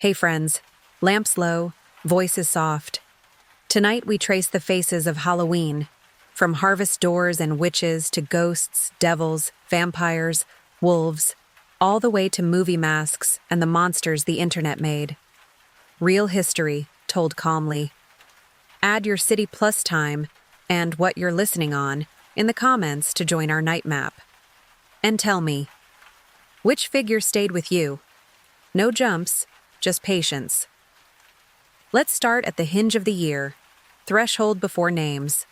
Hey friends, lamps low, voices soft. Tonight we trace the faces of Halloween, from harvest doors and witches to ghosts, devils, vampires, wolves, all the way to movie masks and the monsters the internet made. Real history, told calmly. Add your City Plus time and what you're listening on in the comments to join our night map. And tell me, which figure stayed with you? No jumps, just patience. Let's start at the hinge of the year, threshold before names.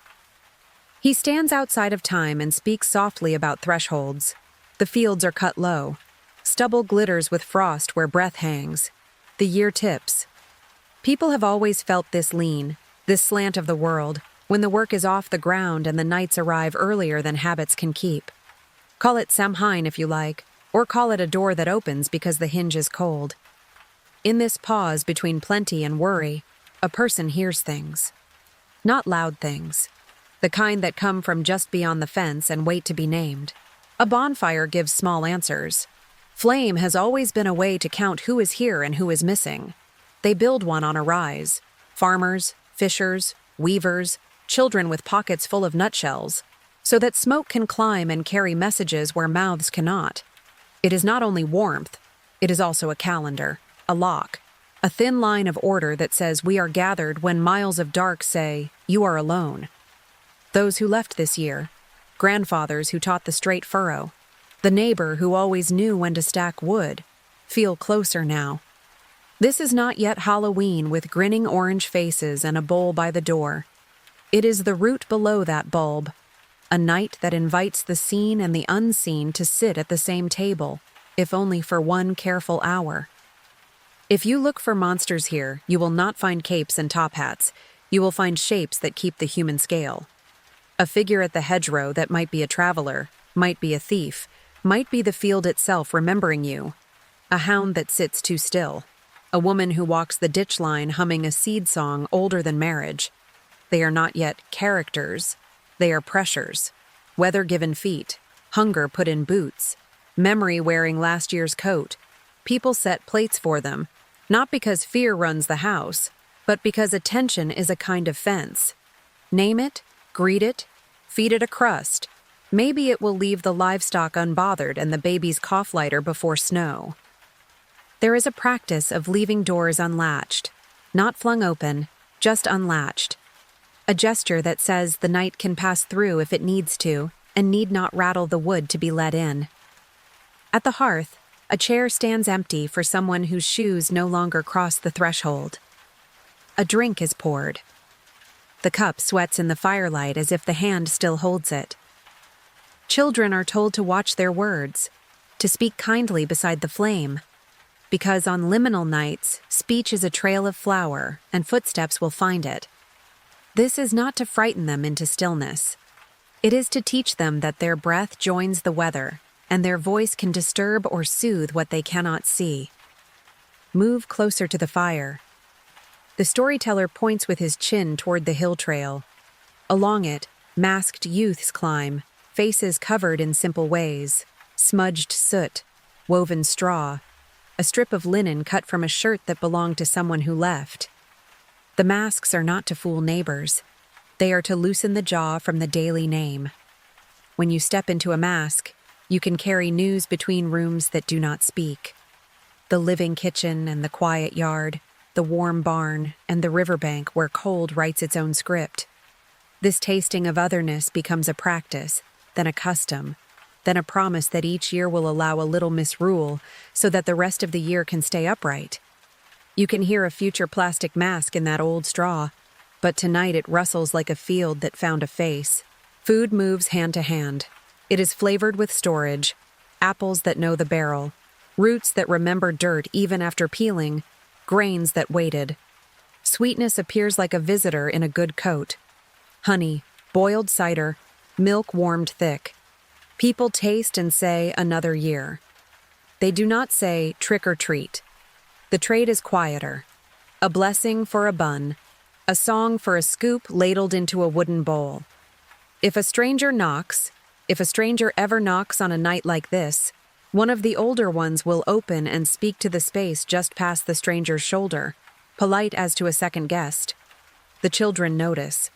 He stands outside of time and speaks softly about thresholds. The fields are cut low. Stubble glitters with frost where breath hangs. The year tips. People have always felt this lean, this slant of the world, when the work is off the ground and the nights arrive earlier than habits can keep. Call it Samhain if you like, or call it a door that opens because the hinge is cold. In this pause between plenty and worry, a person hears things. Not loud things. The kind that come from just beyond the fence and wait to be named. A bonfire gives small answers. Flame has always been a way to count who is here and who is missing. They build one on a rise. Farmers, fishers, weavers, children with pockets full of nutshells, so that smoke can climb and carry messages where mouths cannot. It is not only warmth, it is also a calendar. A lock, a thin line of order that says we are gathered when miles of dark say, you are alone. Those who left this year, grandfathers who taught the straight furrow, the neighbor who always knew when to stack wood, feel closer now. This is not yet Halloween with grinning orange faces and a bowl by the door. It is the root below that bulb, a night that invites the seen and the unseen to sit at the same table, if only for one careful hour. If you look for monsters here, you will not find capes and top hats. You will find shapes that keep the human scale. A figure at the hedgerow that might be a traveler, might be a thief, might be the field itself remembering you. A hound that sits too still. A woman who walks the ditch line humming a seed song older than marriage. They are not yet characters. They are pressures. Weather-given feet. Hunger put in boots. Memory wearing last year's coat. People set plates for them. Not because fear runs the house, but because attention is a kind of fence. Name it, greet it, feed it a crust. Maybe it will leave the livestock unbothered and the baby's cough lighter before snow. There is a practice of leaving doors unlatched, not flung open, just unlatched. A gesture that says the night can pass through if it needs to, and need not rattle the wood to be let in. At the hearth, a chair stands empty for someone whose shoes no longer cross the threshold. A drink is poured. The cup sweats in the firelight as if the hand still holds it. Children are told to watch their words, to speak kindly beside the flame, because on liminal nights, speech is a trail of flower, and footsteps will find it. This is not to frighten them into stillness. It is to teach them that their breath joins the weather, and their voice can disturb or soothe what they cannot see. Move closer to the fire. The storyteller points with his chin toward the hill trail. Along it, masked youths climb, faces covered in simple ways, smudged soot, woven straw, a strip of linen cut from a shirt that belonged to someone who left. The masks are not to fool neighbors. They are to loosen the jaw from the daily name. When you step into a mask, you can carry news between rooms that do not speak. The living kitchen and the quiet yard, the warm barn, and the riverbank where cold writes its own script. This tasting of otherness becomes a practice, then a custom, then a promise that each year will allow a little misrule so that the rest of the year can stay upright. You can hear a future plastic mask in that old straw, but tonight it rustles like a field that found a face. Food moves hand to hand. It is flavored with storage, apples that know the barrel, roots that remember dirt even after peeling, grains that waited. Sweetness appears like a visitor in a good coat. Honey, boiled cider, milk warmed thick. People taste and say another year. They do not say trick or treat. The trade is quieter. A blessing for a bun, a song for a scoop ladled into a wooden bowl. If a stranger ever knocks on a night like this, One of the older ones will open and speak to the space just past the stranger's shoulder, polite as to a second guest. The children notice.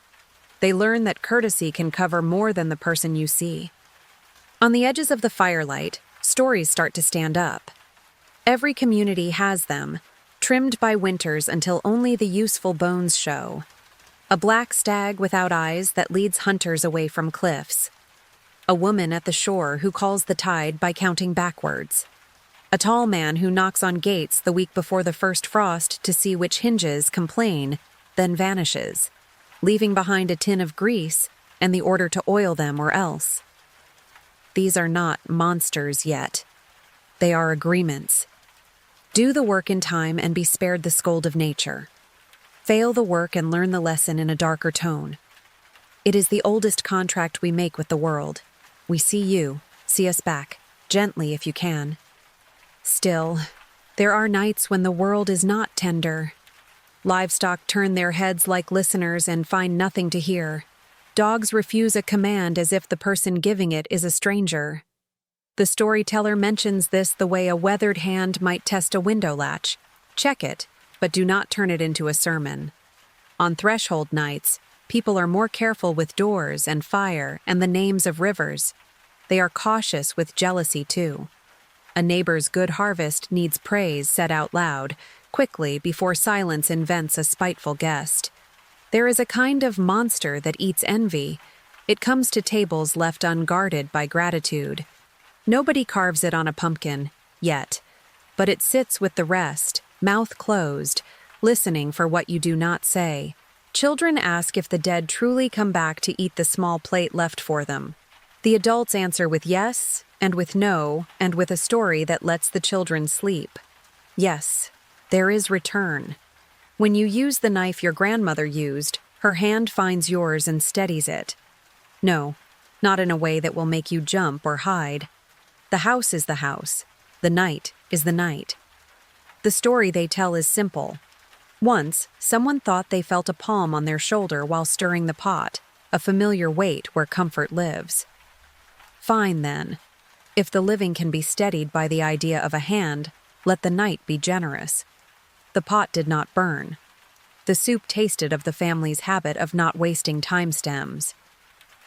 They learn that courtesy can cover more than the person you see. On the edges of the firelight, stories start to stand up. Every community has them, trimmed by winters until only the useful bones show. A black stag without eyes that leads hunters away from cliffs. A woman at the shore who calls the tide by counting backwards. A tall man who knocks on gates the week before the first frost to see which hinges complain, then vanishes, leaving behind a tin of grease and the order to oil them or else. These are not monsters yet. They are agreements. Do the work in time and be spared the scold of nature. Fail the work and learn the lesson in a darker tone. It is the oldest contract we make with the world. We see you, see us back, gently if you can. Still, there are nights when the world is not tender. Livestock turn their heads like listeners and find nothing to hear. Dogs refuse a command as if the person giving it is a stranger. The storyteller mentions this the way a weathered hand might test a window latch. Check it, but do not turn it into a sermon. On threshold nights, people are more careful with doors and fire and the names of rivers. They are cautious with jealousy too. A neighbor's good harvest needs praise said out loud, quickly before silence invents a spiteful guest. There is a kind of monster that eats envy. It comes to tables left unguarded by gratitude. Nobody carves it on a pumpkin, yet, but it sits with the rest, mouth closed, listening for what you do not say. Children ask if the dead truly come back to eat the small plate left for them. The adults answer with yes, and with no, and with a story that lets the children sleep. Yes, there is return. When you use the knife your grandmother used, her hand finds yours and steadies it. No, not in a way that will make you jump or hide. The house is the house. The night is the night. The story they tell is simple. Once, someone thought they felt a palm on their shoulder while stirring the pot, a familiar weight where comfort lives. Fine, then. If the living can be steadied by the idea of a hand, let the night be generous. The pot did not burn. The soup tasted of the family's habit of not wasting time stems.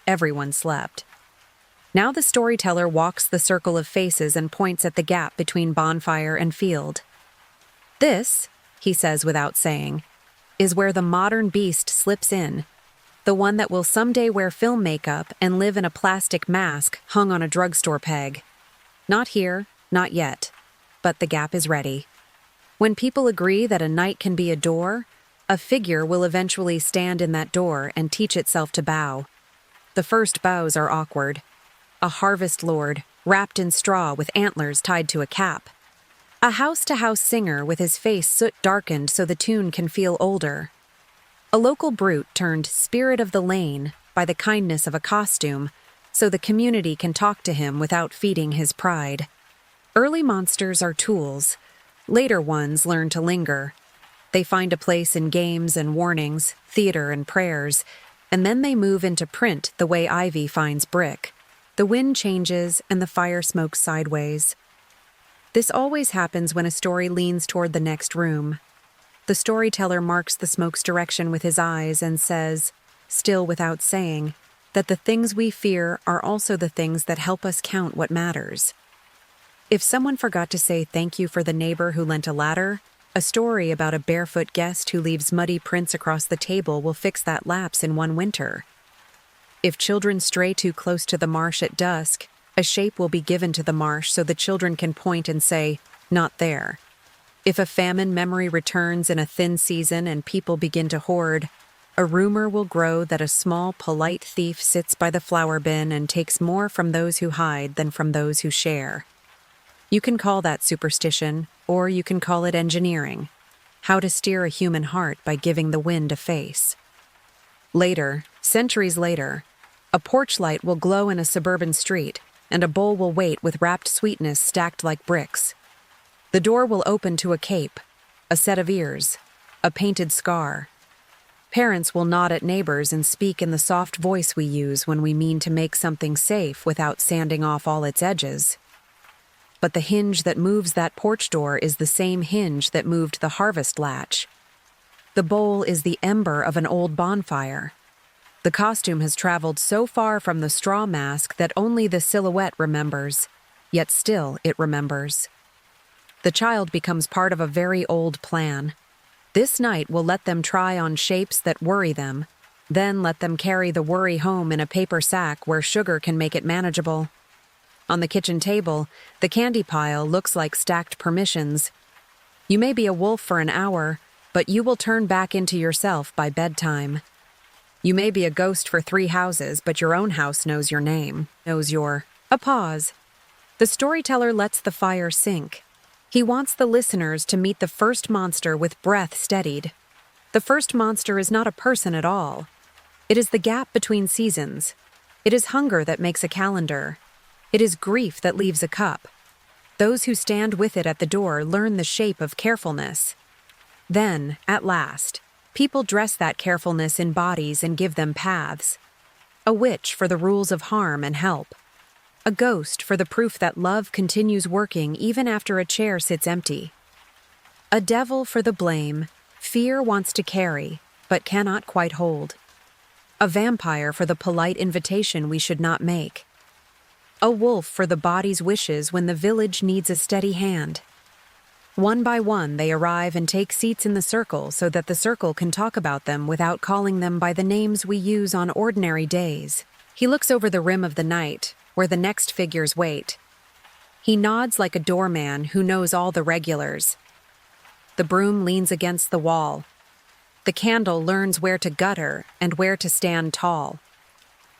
Everyone slept. Now the storyteller walks the circle of faces and points at the gap between bonfire and field. This, he says without saying, is where the modern beast slips in, the one that will someday wear film makeup and live in a plastic mask hung on a drugstore peg. Not here, not yet, but the gap is ready. When people agree that a night can be a door, a figure will eventually stand in that door and teach itself to bow. The first bows are awkward. A harvest lord, wrapped in straw with antlers tied to a cap. A house-to-house singer with his face soot darkened so the tune can feel older. A local brute turned spirit of the lane by the kindness of a costume, so the community can talk to him without feeding his pride. Early monsters are tools. Later ones learn to linger. They find a place in games and warnings, theater and prayers, and then they move into print the way ivy finds brick. The wind changes and the fire smokes sideways. This always happens when a story leans toward the next room. The storyteller marks the smoke's direction with his eyes and says, still without saying, that the things we fear are also the things that help us count what matters. If someone forgot to say thank you for the neighbor who lent a ladder, a story about a barefoot guest who leaves muddy prints across the table will fix that lapse in one winter. If children stray too close to the marsh at dusk, a shape will be given to the marsh so the children can point and say, not there. If a famine memory returns in a thin season and people begin to hoard, a rumor will grow that a small, polite thief sits by the flour bin and takes more from those who hide than from those who share. You can call that superstition, or you can call it engineering. How to steer a human heart by giving the wind a face. Later, centuries later, a porch light will glow in a suburban street, and a bowl will wait with wrapped sweetness stacked like bricks. The door will open to a cape, a set of ears, a painted scar. Parents will nod at neighbors and speak in the soft voice we use when we mean to make something safe without sanding off all its edges. but the hinge that moves that porch door is the same hinge that moved the harvest latch. The bowl is the ember of an old bonfire. The costume has traveled so far from the straw mask that only the silhouette remembers, yet still it remembers. The child becomes part of a very old plan. This night will let them try on shapes that worry them, then let them carry the worry home in a paper sack where sugar can make it manageable. On the kitchen table, the candy pile looks like stacked permissions. You may be a wolf for an hour, but you will turn back into yourself by bedtime. You may be a ghost for 3 houses, but your own house knows your name, knows your... A pause. The storyteller lets the fire sink. He wants the listeners to meet the first monster with breath steadied. The first monster is not a person at all. It is the gap between seasons. It is hunger that makes a calendar. It is grief that leaves a cup. Those who stand with it at the door learn the shape of carefulness. Then, at last, people dress that carefulness in bodies and give them paths. A witch for the rules of harm and help. A ghost for the proof that love continues working even after a chair sits empty. A devil for the blame fear wants to carry, but cannot quite hold. A vampire for the polite invitation we should not make. A wolf for the body's wishes when the village needs a steady hand. One by one they arrive and take seats in the circle so that the circle can talk about them without calling them by the names we use on ordinary days. He looks over the rim of the night, where the next figures wait. He nods like a doorman who knows all the regulars. The broom leans against the wall. The candle learns where to gutter and where to stand tall.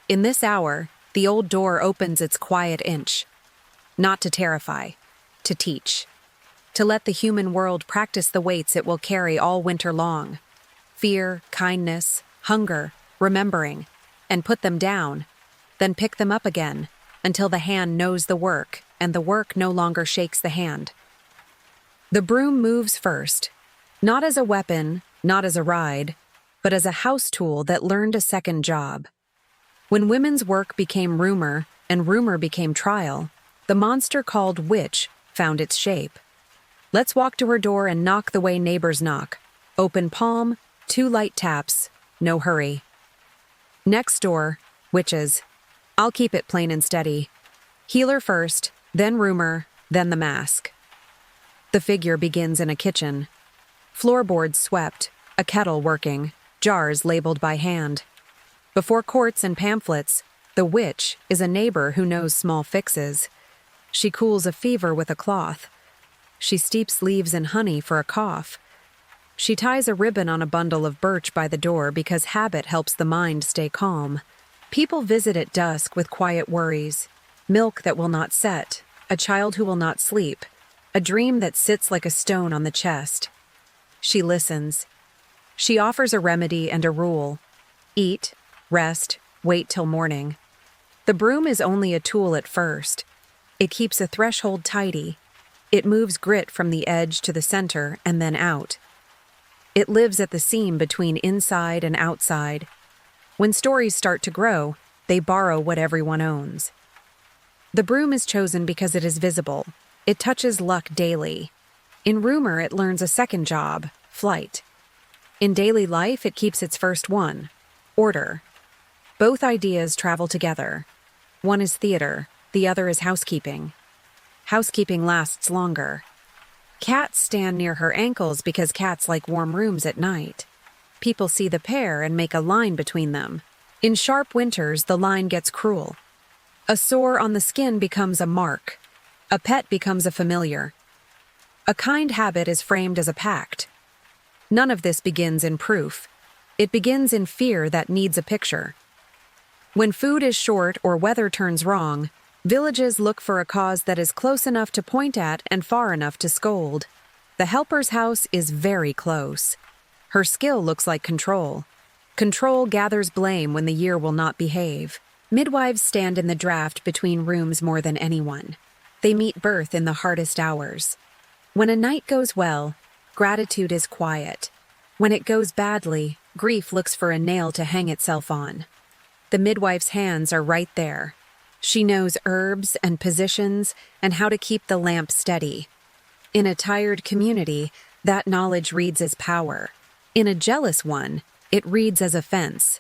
In this hour, the old door opens its quiet inch. Not to terrify, to teach. To let the human world practice the weights it will carry all winter long. Fear, kindness, hunger, remembering, and put them down, then pick them up again, until the hand knows the work, and the work no longer shakes the hand. The broom moves first, not as a weapon, not as a ride, but as a house tool that learned a second job. When women's work became rumor, and rumor became trial, the monster called witch found its shape. Let's walk to her door and knock the way neighbors knock. Open palm, 2 light taps, no hurry. Next door, witches. I'll keep it plain and steady. Healer first, then rumor, then the mask. The figure begins in a kitchen. Floorboards swept, a kettle working, jars labeled by hand. Before courts and pamphlets, the witch is a neighbor who knows small fixes. She cools a fever with a cloth. She steeps leaves in honey for a cough. She ties a ribbon on a bundle of birch by the door because habit helps the mind stay calm. People visit at dusk with quiet worries. Milk that will not set, a child who will not sleep, a dream that sits like a stone on the chest. She listens. She offers a remedy and a rule. Eat, rest, wait till morning. The broom is only a tool at first. It keeps a threshold tidy. It moves grit from the edge to the center and then out. It lives at the seam between inside and outside. When stories start to grow, they borrow what everyone owns. The broom is chosen because it is visible. It touches luck daily. In rumor, it learns a second job, flight. In daily life, it keeps its first one, order. Both ideas travel together. One is theater, the other is housekeeping. Housekeeping lasts longer. Cats stand near her ankles because cats like warm rooms at night. People see the pair and make a line between them. In sharp winters, the line gets cruel. A sore on the skin becomes a mark. A pet becomes a familiar. A kind habit is framed as a pact. None of this begins in proof. It begins in fear that needs a picture. When food is short or weather turns wrong, villages look for a cause that is close enough to point at and far enough to scold. The helper's house is very close. Her skill looks like control. Control gathers blame when the year will not behave. Midwives stand in the draft between rooms more than anyone. They meet birth in the hardest hours. When a night goes well, gratitude is quiet. When it goes badly, grief looks for a nail to hang itself on. The midwife's hands are right there. She knows herbs and positions and how to keep the lamp steady. In a tired community, that knowledge reads as power. In a jealous one, it reads as offense.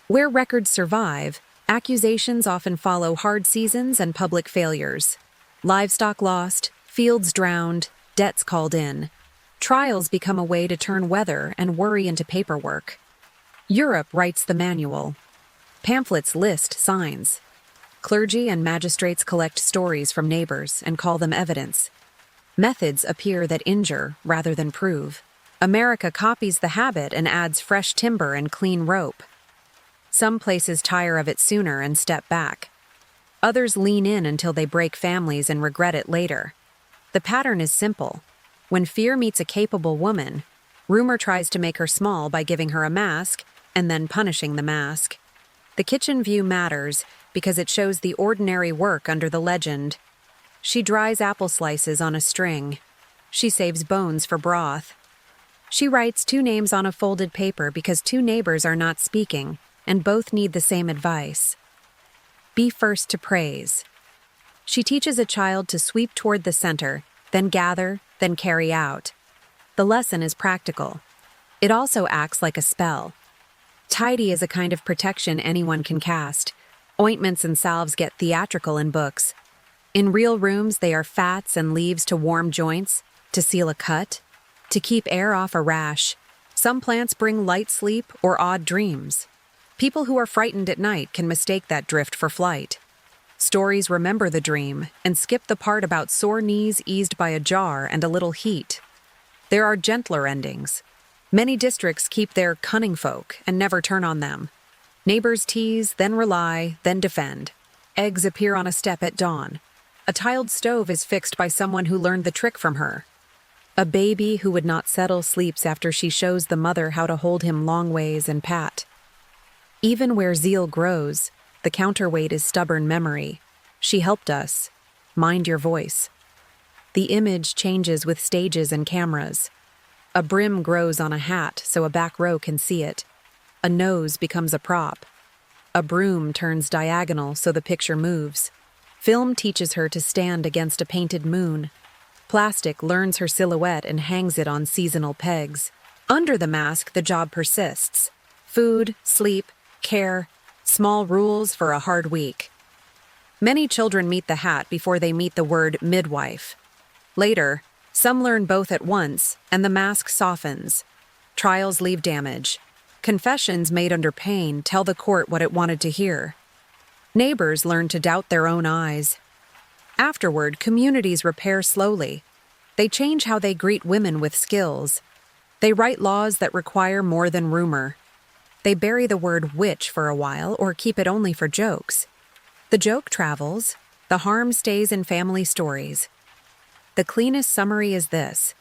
Where records survive, accusations often follow hard seasons and public failures. Livestock lost, fields drowned, debts called in. Trials become a way to turn weather and worry into paperwork. Europe writes the manual. Pamphlets list signs. Clergy and magistrates collect stories from neighbors and call them evidence. Methods appear that injure rather than prove. America copies the habit and adds fresh timber and clean rope. Some places tire of it sooner and step back. Others lean in until they break families and regret it later. The pattern is simple. When fear meets a capable woman, rumor tries to make her small by giving her a mask and then punishing the mask. The kitchen view matters because it shows the ordinary work under the legend. She dries apple slices on a string. She saves bones for broth. She writes 2 names on a folded paper because 2 neighbors are not speaking, and both need the same advice. Be first to praise. She teaches a child to sweep toward the center, then gather, then carry out. The lesson is practical. It also acts like a spell. Tidy is a kind of protection anyone can cast. Ointments and salves get theatrical in books. In real rooms, they are fats and leaves to warm joints, to seal a cut, to keep air off a rash. Some plants bring light sleep or odd dreams. People who are frightened at night can mistake that drift for flight. Stories remember the dream and skip the part about sore knees eased by a jar and a little heat. There are gentler endings. Many districts keep their cunning folk and never turn on them. Neighbors tease, then rely, then defend. Eggs appear on a step at dawn. A tiled stove is fixed by someone who learned the trick from her. A baby who would not settle sleeps after she shows the mother how to hold him long ways and pat. Even where zeal grows, the counterweight is stubborn memory. She helped us. Mind your voice. The image changes with stages and cameras. A brim grows on a hat so a back row can see it. A nose becomes a prop. A broom turns diagonal so the picture moves. Film teaches her to stand against a painted moon. Plastic learns her silhouette and hangs it on seasonal pegs. Under the mask, the job persists. Food, sleep, care, small rules for a hard week. Many children meet the hat before they meet the word midwife. Later, some learn both at once, and the mask softens. Trials leave damage. Confessions made under pain tell the court what it wanted to hear. Neighbors learn to doubt their own eyes. Afterward, communities repair slowly. They change how they greet women with skills. They write laws that require more than rumor. They bury the word witch for a while or keep it only for jokes. The joke travels. The harm stays in family stories. The cleanest summary is this.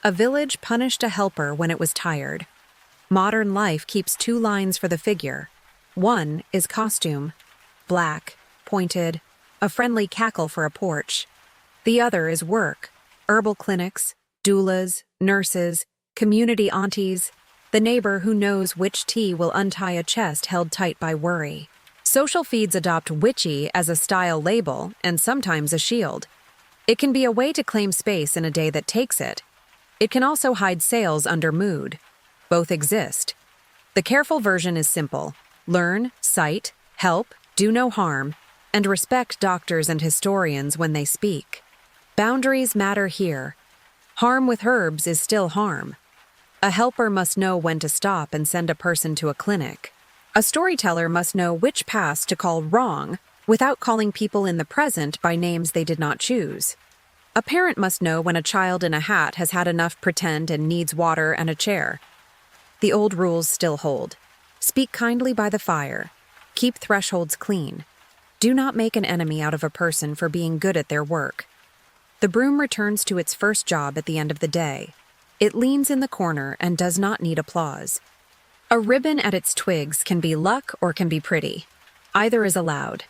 A village punished a helper when it was tired. Modern life keeps 2 lines for the figure. One is costume. Black, pointed, a friendly cackle for a porch. The other is work. Herbal clinics, doulas, nurses, community aunties, the neighbor who knows which tea will untie a chest held tight by worry. Social feeds adopt witchy as a style label and sometimes a shield. It can be a way to claim space in a day that takes it. It can also hide sales under mood. Both exist. The careful version is simple. Learn, cite, help, do no harm, and respect doctors and historians when they speak. Boundaries matter here. Harm with herbs is still harm. A helper must know when to stop and send a person to a clinic. A storyteller must know which past to call wrong without calling people in the present by names they did not choose. A parent must know when a child in a hat has had enough pretend and needs water and a chair. The old rules still hold. Speak kindly by the fire. Keep thresholds clean. Do not make an enemy out of a person for being good at their work. The broom returns to its first job at the end of the day. It leans in the corner and does not need applause. A ribbon at its twigs can be luck or can be pretty. Either is allowed.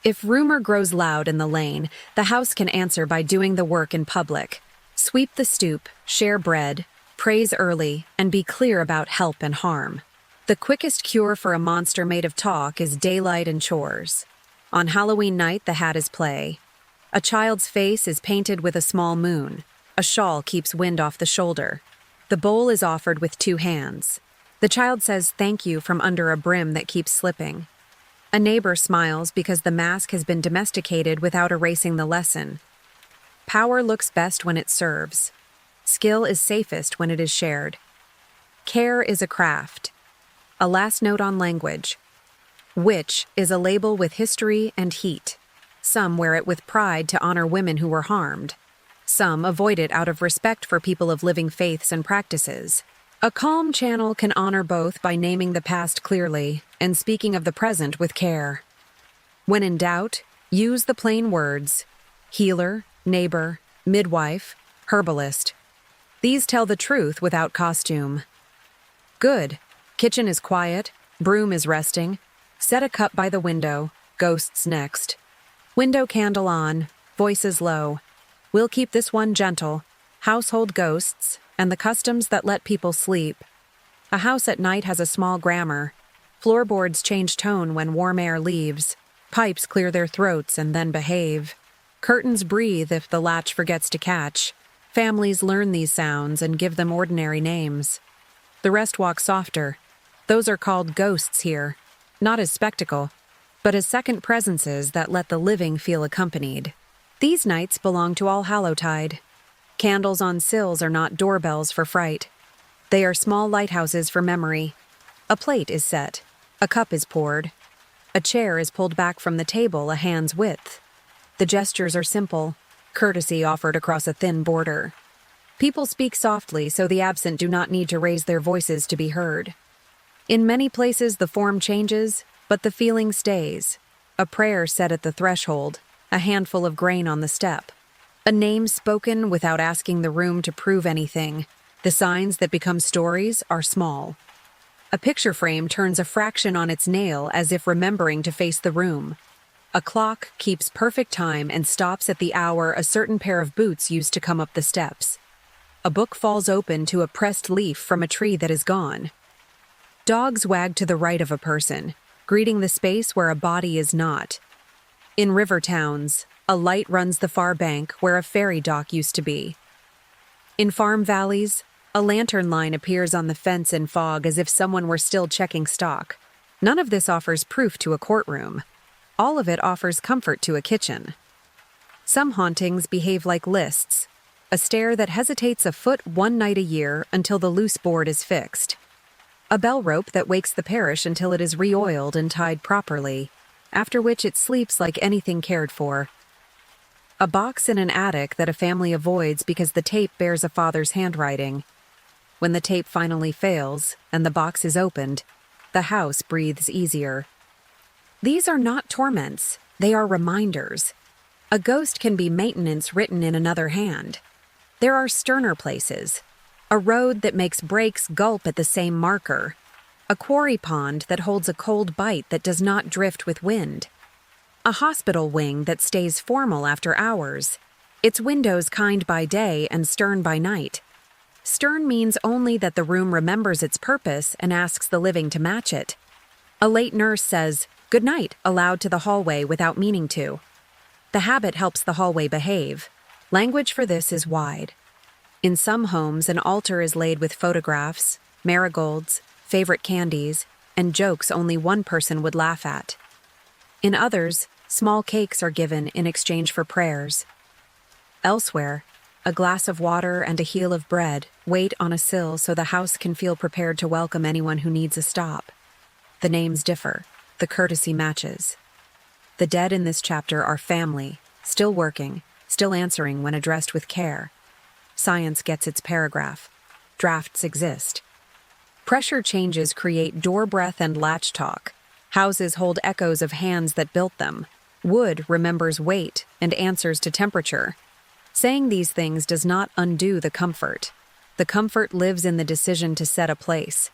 If rumor grows loud in the lane, the house can answer by doing the work in public. Sweep the stoop, share bread, praise early, and be clear about help and harm. The quickest cure for a monster made of talk is daylight and chores. On Halloween night, the hat is play. A child's face is painted with a small moon. A shawl keeps wind off the shoulder. The bowl is offered with 2 hands. The child says thank you from under a brim that keeps slipping. A neighbor smiles because the mask has been domesticated without erasing the lesson. Power looks best when it serves. Skill is safest when it is shared. Care is a craft. A last note on language. Witch is a label with history and heat. Some wear it with pride to honor women who were harmed. Some avoid it out of respect for people of living faiths and practices. A calm channel can honor both by naming the past clearly and speaking of the present with care. When in doubt, use the plain words: healer, neighbor, midwife, herbalist. These tell the truth without costume. Good. Kitchen is quiet, broom is resting. Set a cup by the window, ghosts next. Window candle on, voices low. We'll keep this one gentle. Household ghosts, and the customs that let people sleep. A house at night has a small grammar. Floorboards change tone when warm air leaves. Pipes clear their throats and then behave. Curtains breathe if the latch forgets to catch. Families learn these sounds and give them ordinary names. The rest walk softer. Those are called ghosts here, not as spectacle, but as second presences that let the living feel accompanied. These nights belong to All-Hallowtide. Candles on sills are not doorbells for fright. They are small lighthouses for memory. A plate is set. A cup is poured. A chair is pulled back from the table a hand's width. The gestures are simple, courtesy offered across a thin border. People speak softly so the absent do not need to raise their voices to be heard. In many places the form changes, but the feeling stays. A prayer said at the threshold, a handful of grain on the step. A name spoken without asking the room to prove anything. The signs that become stories are small. A picture frame turns a fraction on its nail as if remembering to face the room. A clock keeps perfect time and stops at the hour a certain pair of boots used to come up the steps. A book falls open to a pressed leaf from a tree that is gone. Dogs wag to the right of a person, greeting the space where a body is not. In river towns, a light runs the far bank where a ferry dock used to be. In farm valleys, a lantern line appears on the fence in fog as if someone were still checking stock. None of this offers proof to a courtroom. All of it offers comfort to a kitchen. Some hauntings behave like lists, a stair that hesitates a foot one night a year until the loose board is fixed. A bell rope that wakes the parish until it is re-oiled and tied properly, after which it sleeps like anything cared for. A box in an attic that a family avoids because the tape bears a father's handwriting. When the tape finally fails and the box is opened, the house breathes easier. These are not torments, they are reminders. A ghost can be maintenance written in another hand. There are sterner places. A road that makes brakes gulp at the same marker. A quarry pond that holds a cold bite that does not drift with wind. A hospital wing that stays formal after hours. Its windows kind by day and stern by night. Stern means only that the room remembers its purpose and asks the living to match it. A late nurse says, "Good night," aloud to the hallway without meaning to. The habit helps the hallway behave. Language for this is wide. In some homes, an altar is laid with photographs, marigolds, favorite candies, and jokes only one person would laugh at. In others, small cakes are given in exchange for prayers. Elsewhere, a glass of water and a heel of bread wait on a sill so the house can feel prepared to welcome anyone who needs a stop. The names differ, the courtesy matches. The dead in this chapter are family, still working, still answering when addressed with care. Science gets its paragraph. Drafts exist. Pressure changes create door breath and latch talk. Houses hold echoes of hands that built them. Wood remembers weight and answers to temperature. Saying these things does not undo the comfort. The comfort lives in the decision to set a place.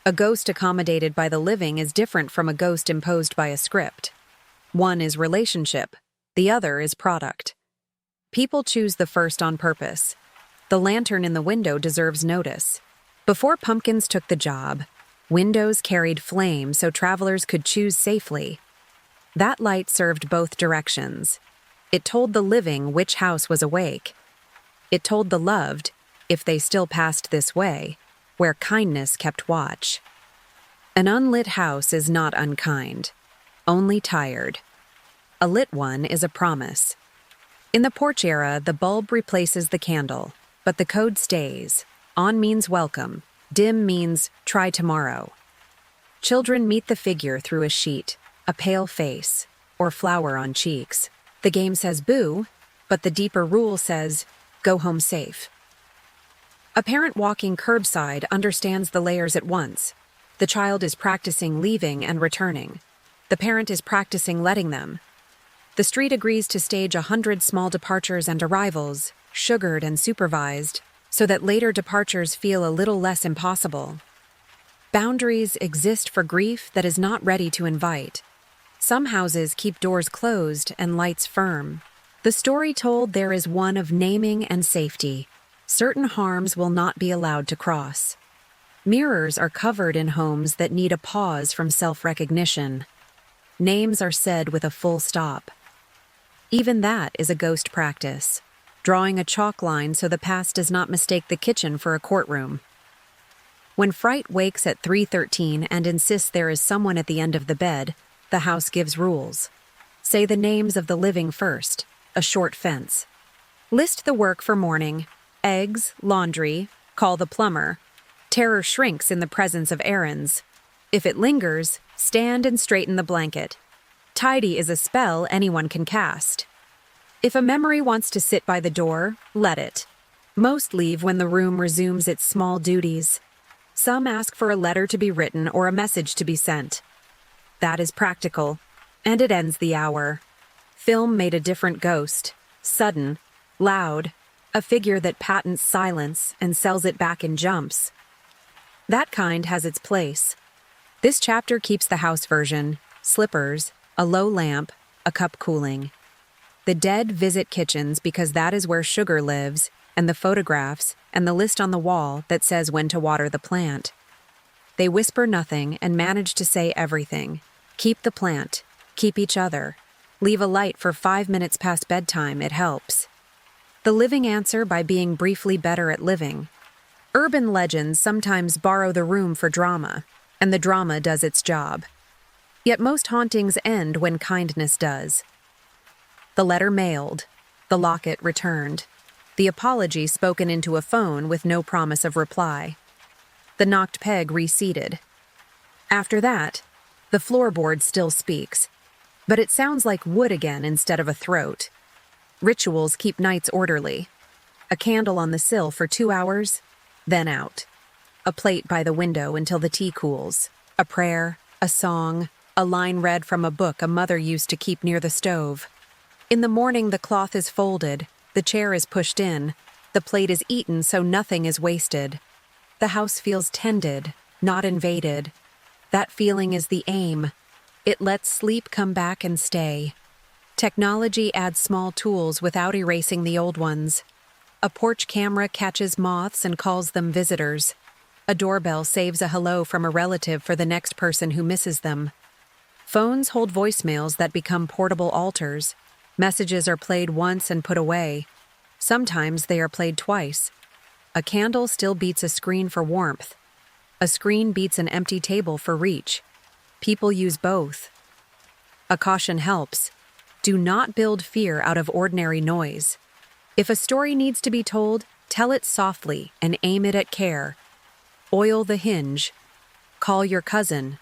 A ghost accommodated by the living is different from a ghost imposed by a script. One is relationship, the other is product. People choose the first on purpose. The lantern in the window deserves notice. Before pumpkins took the job, windows carried flame so travelers could choose safely. That light served both directions. It told the living which house was awake. It told the loved, if they still passed this way, where kindness kept watch. An unlit house is not unkind, only tired. A lit one is a promise. In the porch era, the bulb replaces the candle, but the code stays. On means welcome, dim means try tomorrow. Children meet the figure through a sheet, a pale face, or flower on cheeks. The game says boo, but the deeper rule says go home safe. A parent walking curbside understands the layers at once. The child is practicing leaving and returning. The parent is practicing letting them. The street agrees to stage 100 small departures and arrivals, sugared and supervised, so that later departures feel a little less impossible. Boundaries exist for grief that is not ready to invite. Some houses keep doors closed and lights firm. The story told there is one of naming and safety. Certain harms will not be allowed to cross. Mirrors are covered in homes that need a pause from self-recognition. Names are said with a full stop. Even that is a ghost practice, drawing a chalk line so the past does not mistake the kitchen for a courtroom. When fright wakes at 3:13 and insists there is someone at the end of the bed, the house gives rules. Say the names of the living first, a short fence. List the work for morning, eggs, laundry, call the plumber. Terror shrinks in the presence of errands. If it lingers, stand and straighten the blanket. Tidy is a spell anyone can cast. If a memory wants to sit by the door, let it. Most leave when the room resumes its small duties. Some ask for a letter to be written or a message to be sent. That is practical, and it ends the hour. Film made a different ghost, sudden, loud, a figure that patents silence and sells it back in jumps. That kind has its place. This chapter keeps the house version, slippers, a low lamp, a cup cooling. The dead visit kitchens because that is where sugar lives, and the photographs, and the list on the wall that says when to water the plant. They whisper nothing and manage to say everything. Keep the plant. Keep each other. Leave a light for 5 minutes past bedtime, it helps. The living answer by being briefly better at living. Urban legends sometimes borrow the room for drama, and the drama does its job. Yet most hauntings end when kindness does. The letter mailed, the locket returned, the apology spoken into a phone with no promise of reply. The knocked peg reseated. After that, the floorboard still speaks, but it sounds like wood again instead of a throat. Rituals keep nights orderly. A candle on the sill for 2 hours, then out. A plate by the window until the tea cools. A prayer, a song, a line read from a book a mother used to keep near the stove. In the morning, the cloth is folded, the chair is pushed in, the plate is eaten so nothing is wasted. The house feels tended, not invaded. That feeling is the aim. It lets sleep come back and stay. Technology adds small tools without erasing the old ones. A porch camera catches moths and calls them visitors. A doorbell saves a hello from a relative for the next person who misses them. Phones hold voicemails that become portable altars. Messages are played once and put away. Sometimes they are played twice. A candle still beats a screen for warmth. A screen beats an empty table for reach. People use both. A caution helps. Do not build fear out of ordinary noise. If a story needs to be told, tell it softly and aim it at care. Oil the hinge. Call your cousin.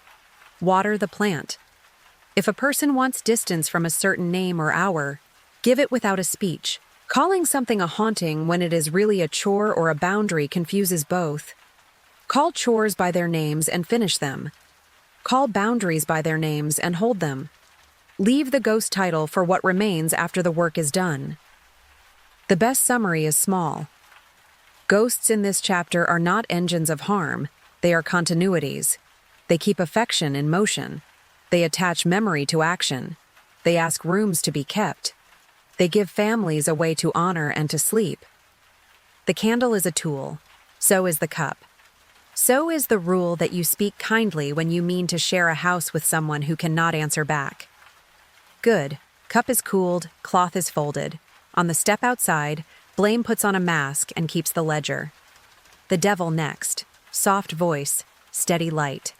Water the plant. If a person wants distance from a certain name or hour, give it without a speech. Calling something a haunting when it is really a chore or a boundary confuses both. Call chores by their names and finish them. Call boundaries by their names and hold them. Leave the ghost title for what remains after the work is done. The best summary is small. Ghosts in this chapter are not engines of harm, they are continuities. They keep affection in motion. They attach memory to action. They ask rooms to be kept. They give families a way to honor and to sleep. The candle is a tool. So is the cup. So is the rule that you speak kindly when you mean to share a house with someone who cannot answer back. Good. Cup is cooled, cloth is folded. On the step outside, Blame puts on a mask and keeps the ledger. The devil next. Soft voice, steady light.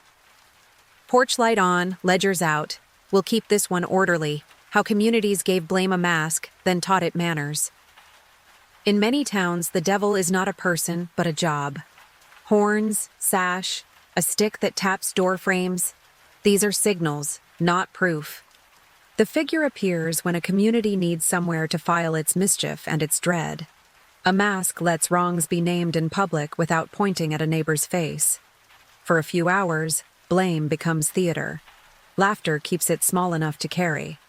Porch light on, ledger's out. We'll keep this one orderly. How communities gave Blame a mask, then taught it manners. In many towns, the devil is not a person, but a job. Horns, sash, a stick that taps door frames. These are signals, not proof. The figure appears when a community needs somewhere to file its mischief and its dread. A mask lets wrongs be named in public without pointing at a neighbor's face. For a few hours, blame becomes theater. Laughter keeps it small enough to carry.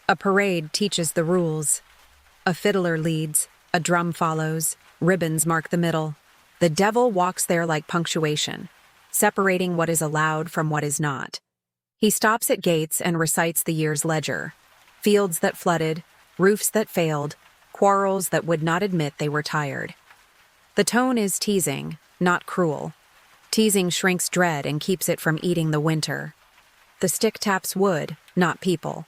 A parade teaches the rules. A fiddler leads, a drum follows, ribbons mark the middle. The devil walks there like punctuation, separating what is allowed from what is not. He stops at gates and recites the year's ledger. Fields that flooded, roofs that failed, quarrels that would not admit they were tired. The tone is teasing, not cruel. Teasing shrinks dread and keeps it from eating the winter. The stick taps wood, not people.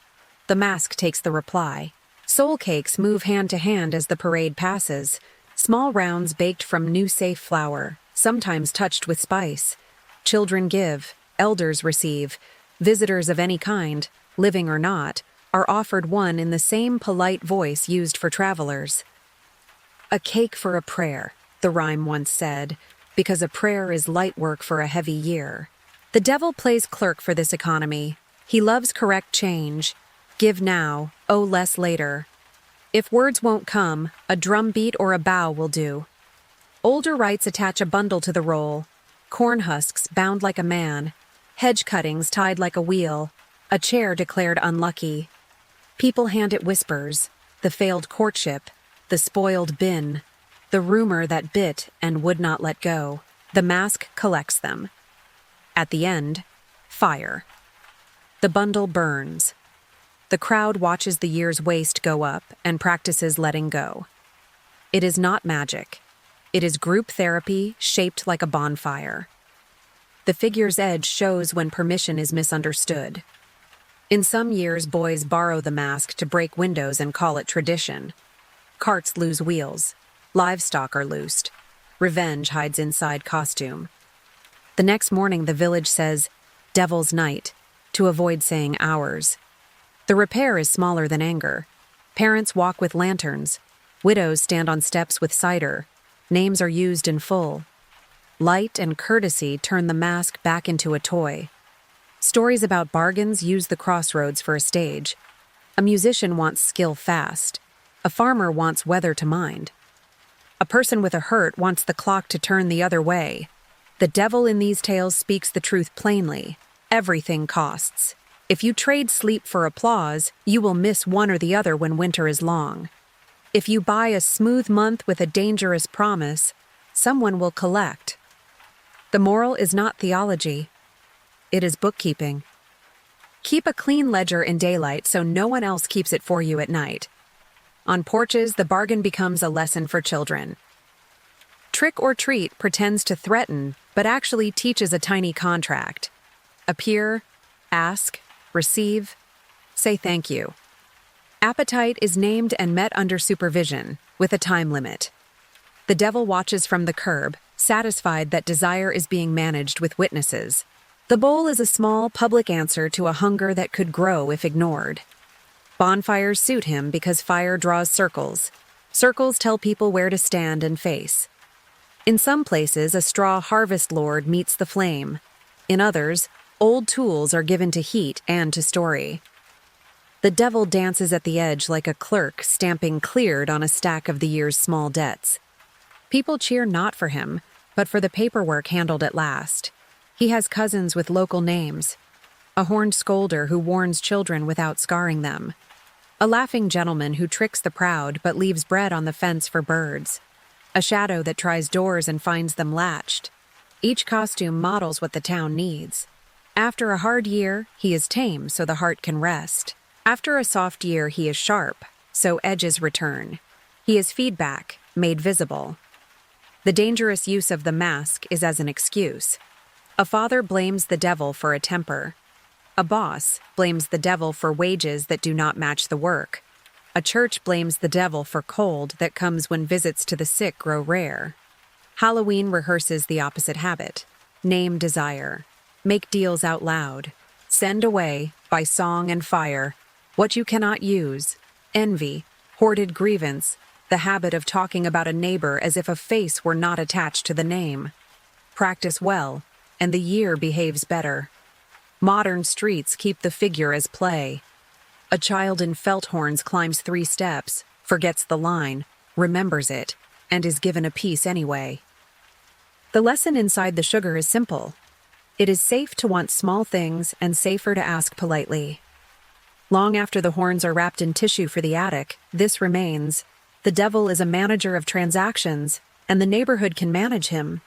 The mask takes the reply. Soul cakes move hand to hand as the parade passes, small rounds baked from new safe flour, sometimes touched with spice. Children give, elders receive. Visitors of any kind, living or not, are offered one in the same polite voice used for travelers. A cake for a prayer, the rhyme once said, because a prayer is light work for a heavy year. The devil plays clerk for this economy. He loves correct change. Give now, owe less later. If words won't come, a drum beat or a bow will do. Older rites attach a bundle to the roll. Corn husks bound like a man. Hedge cuttings tied like a wheel. A chair declared unlucky. People hand it whispers. The failed courtship. The spoiled bin. The rumor that bit and would not let go. The mask collects them. At the end, fire. The bundle burns. The crowd watches the year's waste go up and practices letting go. It is not magic. It is group therapy shaped like a bonfire. The figure's edge shows when permission is misunderstood. In some years, boys borrow the mask to break windows and call it tradition. Carts lose wheels. Livestock are loosed. Revenge hides inside costume. The next morning, the village says, "Devil's Night," to avoid saying ours. The repair is smaller than anger. Parents walk with lanterns. Widows stand on steps with cider. Names are used in full. Light and courtesy turn the mask back into a toy. Stories about bargains use the crossroads for a stage. A musician wants skill fast. A farmer wants weather to mind. A person with a hurt wants the clock to turn the other way. The devil in these tales speaks the truth plainly. Everything costs. If you trade sleep for applause, you will miss one or the other when winter is long. If you buy a smooth month with a dangerous promise, someone will collect. The moral is not theology. It is bookkeeping. Keep a clean ledger in daylight so no one else keeps it for you at night. On porches, the bargain becomes a lesson for children. Trick or treat pretends to threaten, but actually teaches a tiny contract. Appear, ask, receive, say thank you. Appetite is named and met under supervision, with a time limit. The devil watches from the curb, satisfied that desire is being managed with witnesses. The bowl is a small, public answer to a hunger that could grow if ignored. Bonfires suit him because fire draws circles. Circles tell people where to stand and face. In some places, a straw harvest lord meets the flame. In others, old tools are given to heat and to story. The devil dances at the edge like a clerk stamping cleared on a stack of the year's small debts. People cheer not for him, but for the paperwork handled at last. He has cousins with local names. A horned scolder who warns children without scarring them. A laughing gentleman who tricks the proud but leaves bread on the fence for birds. A shadow that tries doors and finds them latched. Each costume models what the town needs. After a hard year, he is tame so the heart can rest. After a soft year, he is sharp, so edges return. He is feedback, made visible. The dangerous use of the mask is as an excuse. A father blames the devil for a temper. A boss blames the devil for wages that do not match the work. A church blames the devil for cold that comes when visits to the sick grow rare. Halloween rehearses the opposite habit. Name desire. Make deals out loud. Send away, by song and fire, what you cannot use. Envy, hoarded grievance, the habit of talking about a neighbor as if a face were not attached to the name. Practice well, and the year behaves better. Modern streets keep the figure as play. A child in felt horns climbs 3 steps, forgets the line, remembers it, and is given a piece anyway. The lesson inside the sugar is simple. It is safe to want small things and safer to ask politely. Long after the horns are wrapped in tissue for the attic, this remains. The devil is a manager of transactions, and the neighborhood can manage him.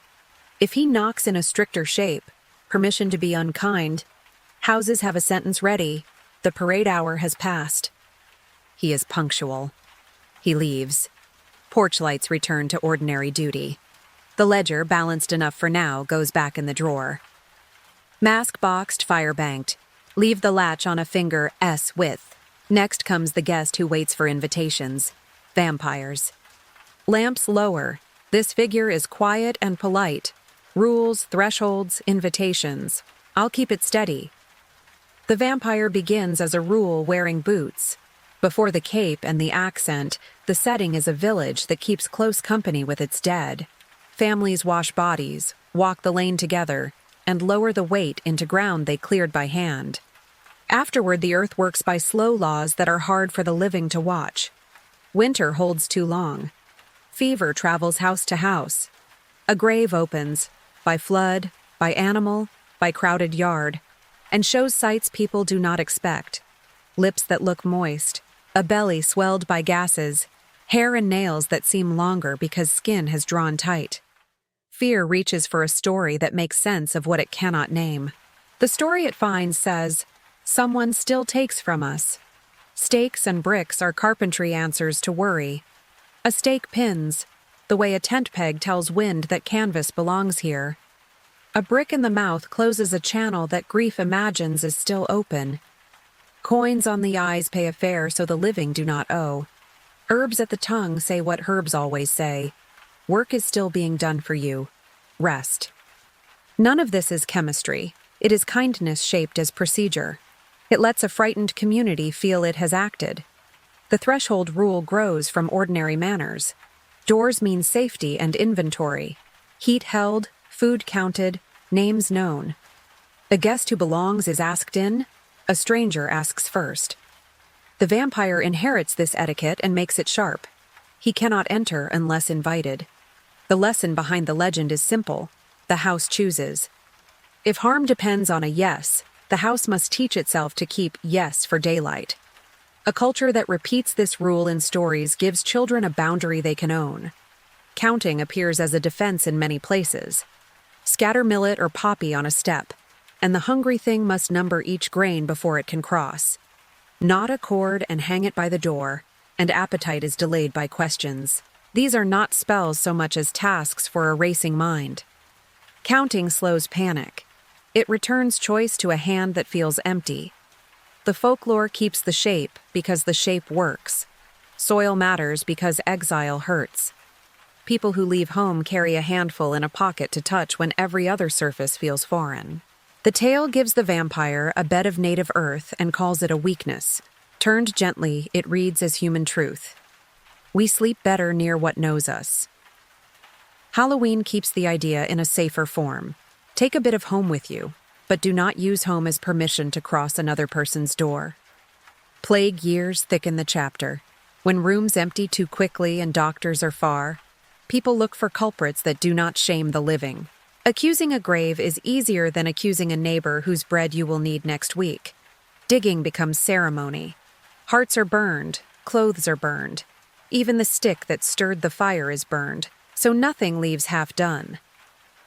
If he knocks in a stricter shape, permission to be unkind, houses have a sentence ready. The parade hour has passed. He is punctual. He leaves. Porch lights return to ordinary duty. The ledger, balanced enough for now, goes back in the drawer. Mask boxed, fire banked. Leave the latch on a finger S width. Next comes the guest who waits for invitations. Vampires. Lamps lower. This figure is quiet and polite. Rules, thresholds, invitations. I'll keep it steady. The vampire begins as a rule wearing boots. Before the cape and the accent, the setting is a village that keeps close company with its dead. Families wash bodies, walk the lane together, and lower the weight into ground they cleared by hand. Afterward, the earth works by slow laws that are hard for the living to watch. Winter holds too long. Fever travels house to house. A grave opens, by flood, by animal, by crowded yard, and shows sights people do not expect. Lips that look moist, a belly swelled by gases, hair and nails that seem longer because skin has drawn tight. Fear reaches for a story that makes sense of what it cannot name. The story it finds says, "Someone still takes from us." Stakes and bricks are carpentry answers to worry. A stake pins, the way a tent peg tells wind that canvas belongs here. A brick in the mouth closes a channel that grief imagines is still open. Coins on the eyes pay a fare so the living do not owe. Herbs at the tongue say what herbs always say. Work is still being done for you. Rest. None of this is chemistry. It is kindness shaped as procedure. It lets a frightened community feel it has acted. The threshold rule grows from ordinary manners. Doors mean safety and inventory. Heat held, food counted, names known. A guest who belongs is asked in. A stranger asks first. The vampire inherits this etiquette and makes it sharp. He cannot enter unless invited. The lesson behind the legend is simple. The house chooses. If harm depends on a yes, the house must teach itself to keep yes for daylight. A culture that repeats this rule in stories gives children a boundary they can own. Counting appears as a defense in many places. Scatter millet or poppy on a step, and the hungry thing must number each grain before it can cross. Knot a cord and hang it by the door, and appetite is delayed by questions. These are not spells so much as tasks for a racing mind. Counting slows panic. It returns choice to a hand that feels empty. The folklore keeps the shape because the shape works. Soil matters because exile hurts. People who leave home carry a handful in a pocket to touch when every other surface feels foreign. The tale gives the vampire a bed of native earth and calls it a weakness. Turned gently, it reads as human truth. We sleep better near what knows us. Halloween keeps the idea in a safer form. Take a bit of home with you, but do not use home as permission to cross another person's door. Plague years thicken the chapter. When rooms empty too quickly and doctors are far, people look for culprits that do not shame the living. Accusing a grave is easier than accusing a neighbor whose bread you will need next week. Digging becomes ceremony. Hearts are burned, clothes are burned. Even the stick that stirred the fire is burned, so nothing leaves half done.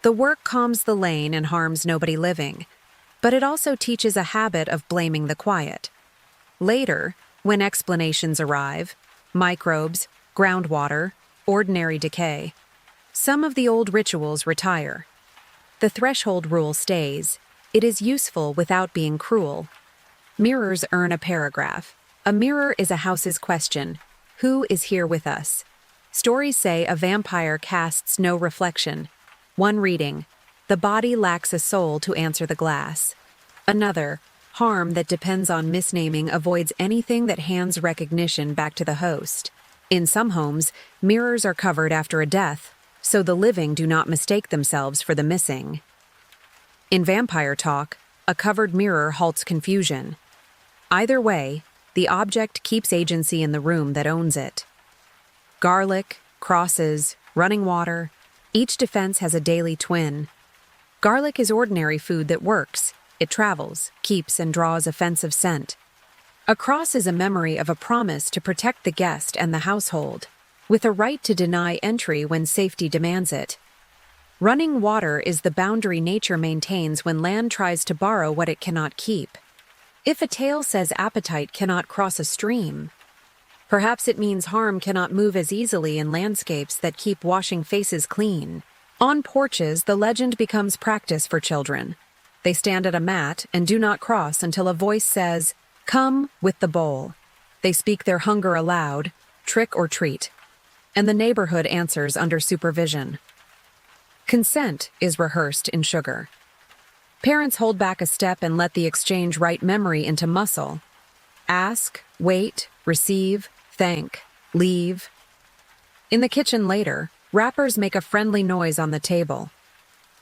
The work calms the lane and harms nobody living, but it also teaches a habit of blaming the quiet. Later, when explanations arrive, microbes, groundwater, ordinary decay, some of the old rituals retire. The threshold rule stays. It is useful without being cruel. Mirrors earn a paragraph. A mirror is a house's question. Who is here with us? Stories say a vampire casts no reflection. One reading, the body lacks a soul to answer the glass. Another, harm that depends on misnaming avoids anything that hands recognition back to the host. In some homes, mirrors are covered after a death, so the living do not mistake themselves for the missing. In vampire talk, a covered mirror halts confusion. Either way, the object keeps agency in the room that owns it. Garlic, crosses, running water, each defense has a daily twin. Garlic is ordinary food that works. It travels, keeps, and draws offensive scent. A cross is a memory of a promise to protect the guest and the household, with a right to deny entry when safety demands it. Running water is the boundary nature maintains when land tries to borrow what it cannot keep. If a tale says appetite cannot cross a stream, perhaps it means harm cannot move as easily in landscapes that keep washing faces clean. On porches, the legend becomes practice for children. They stand at a mat and do not cross until a voice says, "Come with the bowl." They speak their hunger aloud, trick or treat, and the neighborhood answers under supervision. Consent is rehearsed in sugar. Parents hold back a step and let the exchange write memory into muscle. Ask, wait, receive, thank, leave. In the kitchen later, wrappers make a friendly noise on the table.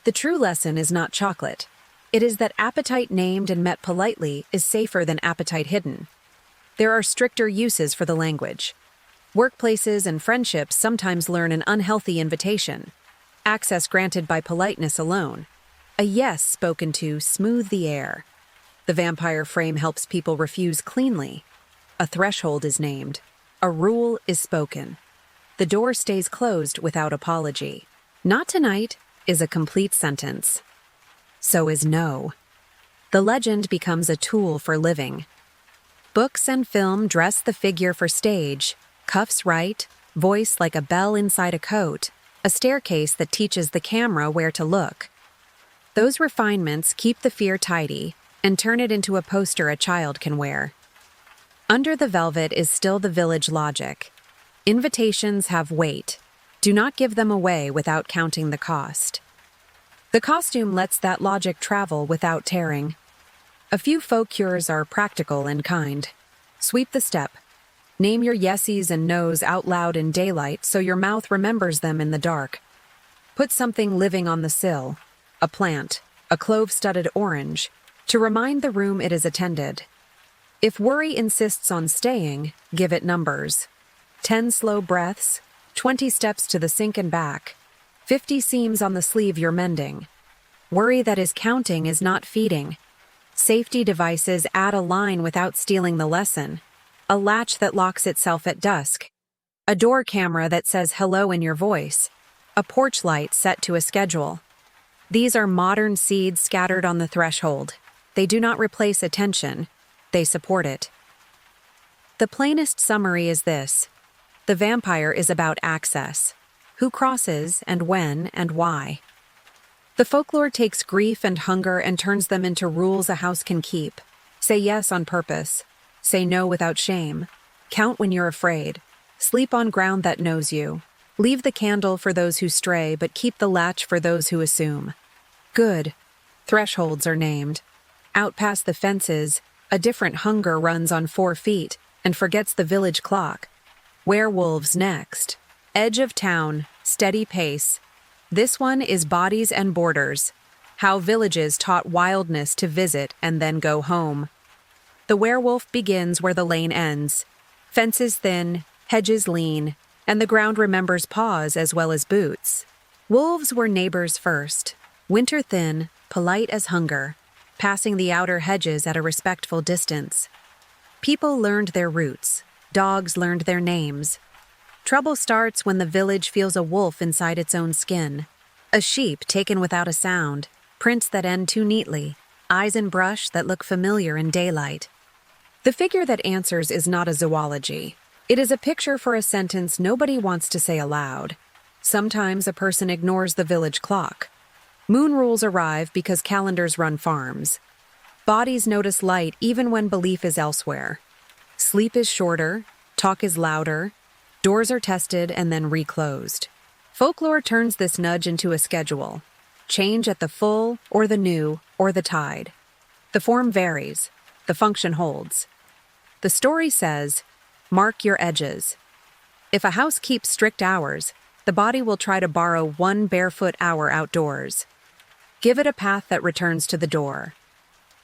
The true lesson is not chocolate. It is that appetite named and met politely is safer than appetite hidden. There are stricter uses for the language. Workplaces and friendships sometimes learn an unhealthy invitation. Access granted by politeness alone. A yes spoken to smooth the air. The vampire frame helps people refuse cleanly. A threshold is named. A rule is spoken. The door stays closed without apology. Not tonight is a complete sentence. So is no. The legend becomes a tool for living. Books and film dress the figure for stage, cuffs right, voice like a bell inside a coat, a staircase that teaches the camera where to look. Those refinements keep the fear tidy and turn it into a poster a child can wear. Under the velvet is still the village logic. Invitations have weight. Do not give them away without counting the cost. The costume lets that logic travel without tearing. A few folk cures are practical and kind. Sweep the step. Name your yesies and noes out loud in daylight so your mouth remembers them in the dark. Put something living on the sill, a plant, a clove-studded orange, to remind the room it is attended. If worry insists on staying, give it numbers. 10 slow breaths, 20 steps to the sink and back, 50 seams on the sleeve you're mending. Worry that is counting is not feeding. Safety devices add a line without stealing the lesson. A latch that locks itself at dusk. A door camera that says hello in your voice. A porch light set to a schedule. These are modern seeds scattered on the threshold. They do not replace attention. They support it. The plainest summary is this. The vampire is about access. Who crosses, and when, and why. The folklore takes grief and hunger and turns them into rules a house can keep. Say yes on purpose. Say no without shame. Count when you're afraid. Sleep on ground that knows you. Leave the candle for those who stray, but keep the latch for those who assume. Good. Thresholds are named. Out past the fences, a different hunger runs on 4 feet and forgets the village clock. Werewolves next. Edge of town, steady pace. This one is bodies and borders. How villages taught wildness to visit and then go home. The werewolf begins where the lane ends. Fences thin, hedges lean, and the ground remembers paws as well as boots. Wolves were neighbors first, winter thin, polite as hunger, passing the outer hedges at a respectful distance. People learned their roots. Dogs learned their names. Trouble starts when the village feels a wolf inside its own skin. A sheep taken without a sound, prints that end too neatly, eyes in brush that look familiar in daylight. The figure that answers is not a zoology. It is a picture for a sentence nobody wants to say aloud. Sometimes a person ignores the village clock. Moon rules arrive because calendars run farms. Bodies notice light even when belief is elsewhere. Sleep is shorter, talk is louder, doors are tested and then reclosed. Folklore turns this nudge into a schedule. Change at the full, or the new, or the tide. The form varies. The function holds. The story says, mark your edges. If a house keeps strict hours, the body will try to borrow 1 barefoot hour outdoors. Give it a path that returns to the door.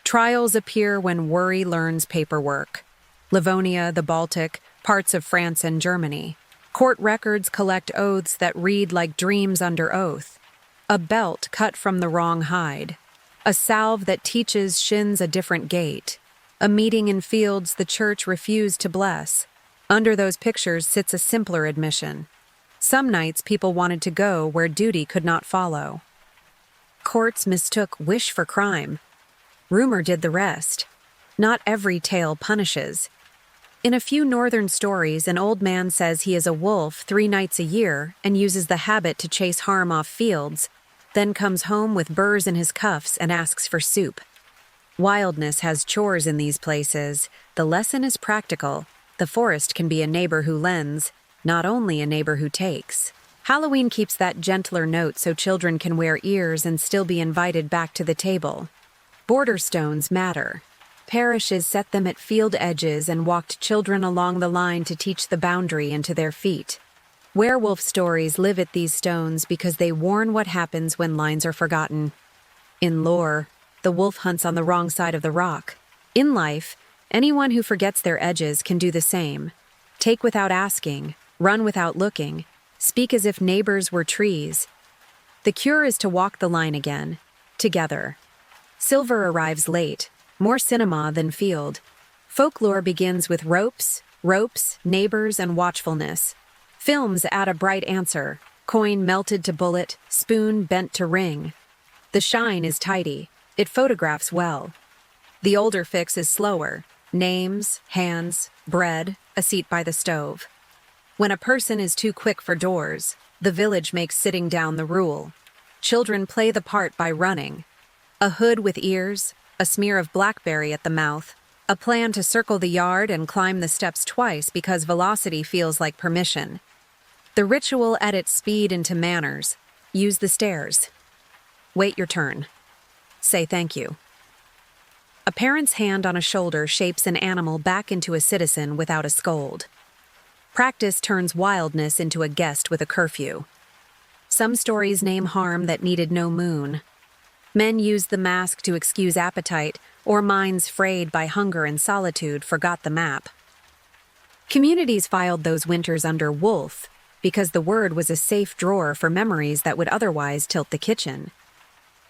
Trials appear when worry learns paperwork. Livonia, the Baltic, parts of France and Germany. Court records collect oaths that read like dreams under oath. A belt cut from the wrong hide. A salve that teaches shins a different gait. A meeting in fields the church refused to bless. Under those pictures sits a simpler admission. Some nights people wanted to go where duty could not follow. Courts mistook wish for crime. Rumor did the rest. Not every tale punishes. In a few northern stories, an old man says he is a wolf 3 nights a year and uses the habit to chase harm off fields, then comes home with burrs in his cuffs and asks for soup. Wildness has chores in these places. The lesson is practical. The forest can be a neighbor who lends, not only a neighbor who takes. Halloween keeps that gentler note so children can wear ears and still be invited back to the table. Border stones matter. Parishes set them at field edges and walked children along the line to teach the boundary into their feet. Werewolf stories live at these stones because they warn what happens when lines are forgotten. In lore, the wolf hunts on the wrong side of the rock. In life, anyone who forgets their edges can do the same. Take without asking, run without looking, speak as if neighbors were trees. The cure is to walk the line again, together. Silver arrives late, more cinema than field. Folklore begins with ropes, neighbors, and watchfulness. Films add a bright answer, coin melted to bullet, spoon bent to ring. The shine is tidy. It photographs well. The older fix is slower. Names, hands, bread, a seat by the stove. When a person is too quick for doors, the village makes sitting down the rule. Children play the part by running. A hood with ears, a smear of blackberry at the mouth, a plan to circle the yard and climb the steps twice because velocity feels like permission. The ritual edits speed into manners. Use the stairs. Wait your turn. Say thank you. A parent's hand on a shoulder shapes an animal back into a citizen without a scold. Practice turns wildness into a guest with a curfew. Some stories name harm that needed no moon. Men used the mask to excuse appetite, or minds frayed by hunger and solitude forgot the map. Communities filed those winters under wolf because the word was a safe drawer for memories that would otherwise tilt the kitchen.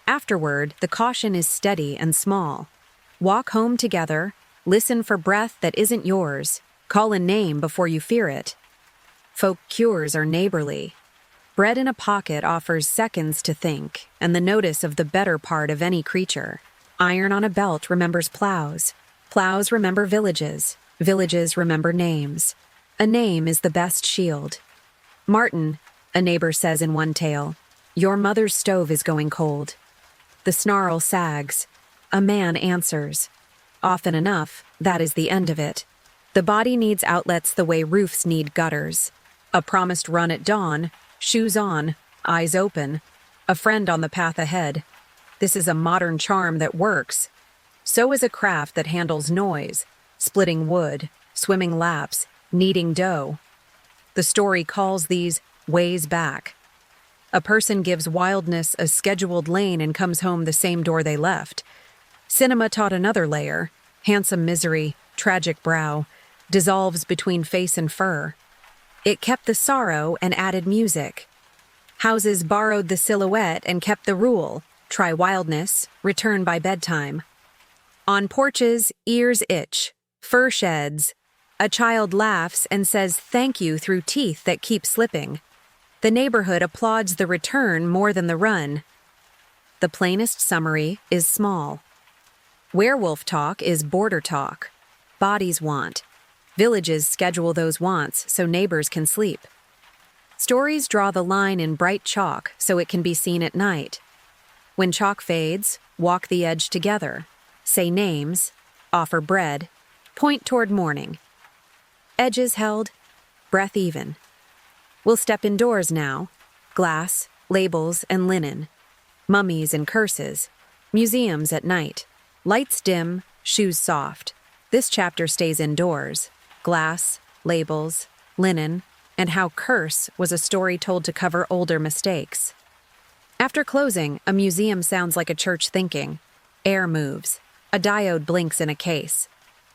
Afterward, the caution is steady and small. Walk home together, listen for breath that isn't yours, call a name before you fear it. Folk cures are neighborly. Bread in a pocket offers seconds to think, and the notice of the better part of any creature. Iron on a belt remembers plows. Plows remember villages. Villages remember names. A name is the best shield. Martin, a neighbor says in one tale, your mother's stove is going cold. The snarl sags. A man answers. Often enough, that is the end of it. The body needs outlets the way roofs need gutters. A promised run at dawn, shoes on, eyes open, a friend on the path ahead. This is a modern charm that works. So is a craft that handles noise, splitting wood, swimming laps, kneading dough. The story calls these ways back. A person gives wildness a scheduled lane and comes home the same door they left. Cinema taught another layer. Handsome misery, tragic brow, dissolves between face and fur. It kept the sorrow and added music. Houses borrowed the silhouette and kept the rule. Try wildness, return by bedtime. On porches, ears itch, fur sheds. A child laughs and says thank you through teeth that keep slipping. The neighborhood applauds the return more than the run. The plainest summary is small. Werewolf talk is border talk. Bodies want. Villages schedule those wants so neighbors can sleep. Stories draw the line in bright chalk so it can be seen at night. When chalk fades, walk the edge together. Say names, offer bread, point toward morning. Edges held, breath even. We'll step indoors now. Glass, labels, and linen. Mummies and curses. Museums at night. Lights dim, shoes soft. This chapter stays indoors. Glass, labels, linen, and how curse was a story told to cover older mistakes. After closing, a museum sounds like a church thinking. Air moves. A diode blinks in a case.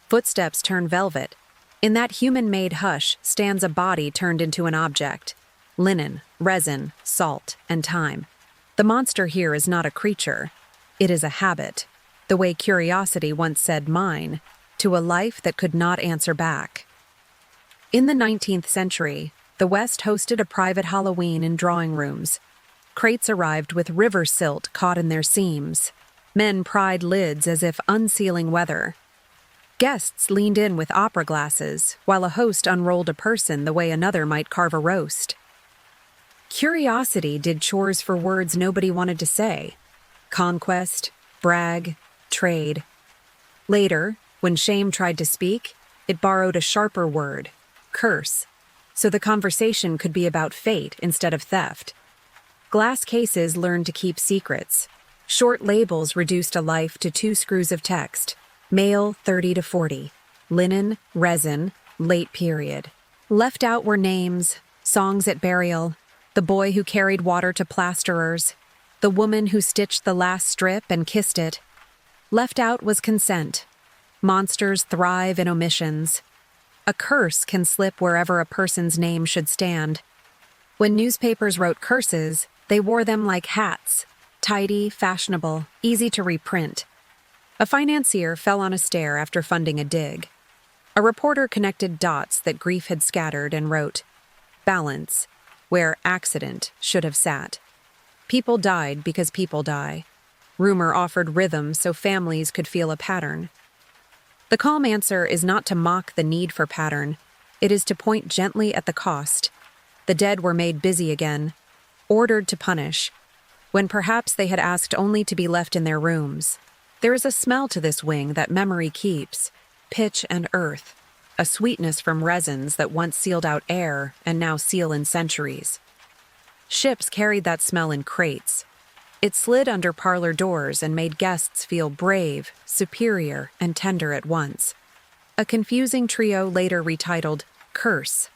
Footsteps turn velvet. In that human-made hush stands a body turned into an object. Linen, resin, salt, and time. The monster here is not a creature. It is a habit. The way curiosity once said mine, to a life that could not answer back. In the 19th century, the West hosted a private Halloween in drawing rooms. Crates arrived with river silt caught in their seams. Men pried lids as if unsealing weather. Guests leaned in with opera glasses, while a host unrolled a person the way another might carve a roast. Curiosity did chores for words nobody wanted to say. Conquest, brag, trade. Later, when shame tried to speak, it borrowed a sharper word, curse, so the conversation could be about fate instead of theft. Glass cases learned to keep secrets. Short labels reduced a life to 2 screws of text. Male 30 to 40. Linen, resin, late period. Left out were names, songs at burial, the boy who carried water to plasterers, the woman who stitched the last strip and kissed it. Left out was consent. Monsters thrive in omissions. A curse can slip wherever a person's name should stand. When newspapers wrote curses, they wore them like hats. Tidy, fashionable, easy to reprint. A financier fell on a stair after funding a dig. A reporter connected dots that grief had scattered and wrote, balance, where accident should have sat. People died because people die. Rumor offered rhythm so families could feel a pattern. The calm answer is not to mock the need for pattern. It is to point gently at the cost. The dead were made busy again, ordered to punish, when perhaps they had asked only to be left in their rooms. There is a smell to this wing that memory keeps, pitch and earth, a sweetness from resins that once sealed out air and now seal in centuries. Ships carried that smell in crates. It slid under parlor doors and made guests feel brave, superior, and tender at once. A confusing trio later retitled Curse.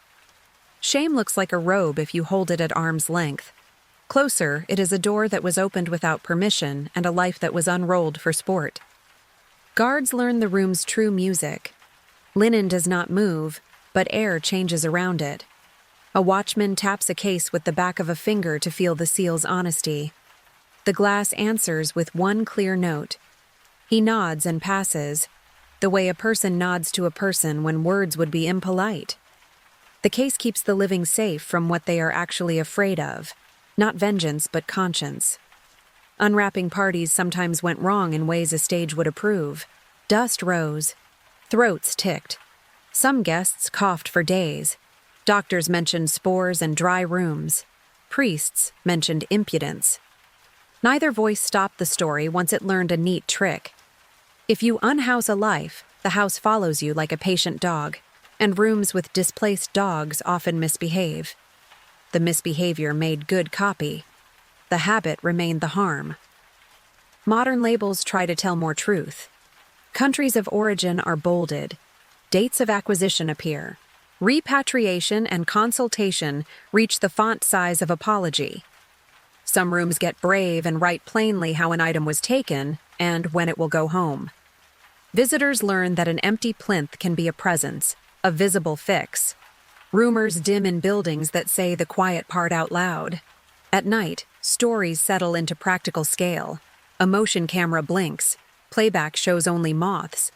Shame looks like a robe if you hold it at arm's length. Closer, it is a door that was opened without permission and a life that was unrolled for sport. Guards learn the room's true music. Linen does not move, but air changes around it. A watchman taps a case with the back of a finger to feel the seal's honesty. The glass answers with one clear note. He nods and passes, the way a person nods to a person when words would be impolite. The case keeps the living safe from what they are actually afraid of. Not vengeance, but conscience. Unwrapping parties sometimes went wrong in ways a stage would approve. Dust rose. Throats ticked. Some guests coughed for days. Doctors mentioned spores and dry rooms. Priests mentioned impudence. Neither voice stopped the story once it learned a neat trick. If you unhouse a life, the house follows you like a patient dog, and rooms with displaced dogs often misbehave. The misbehavior made good copy. The habit remained the harm. Modern labels try to tell more truth. Countries of origin are bolded. Dates of acquisition appear. Repatriation and consultation reach the font size of apology. Some rooms get brave and write plainly how an item was taken and when it will go home. Visitors learn that an empty plinth can be a presence, a visible fix. Rumors dim in buildings that say the quiet part out loud. At night, stories settle into practical scale. A motion camera blinks. Playback shows only moths.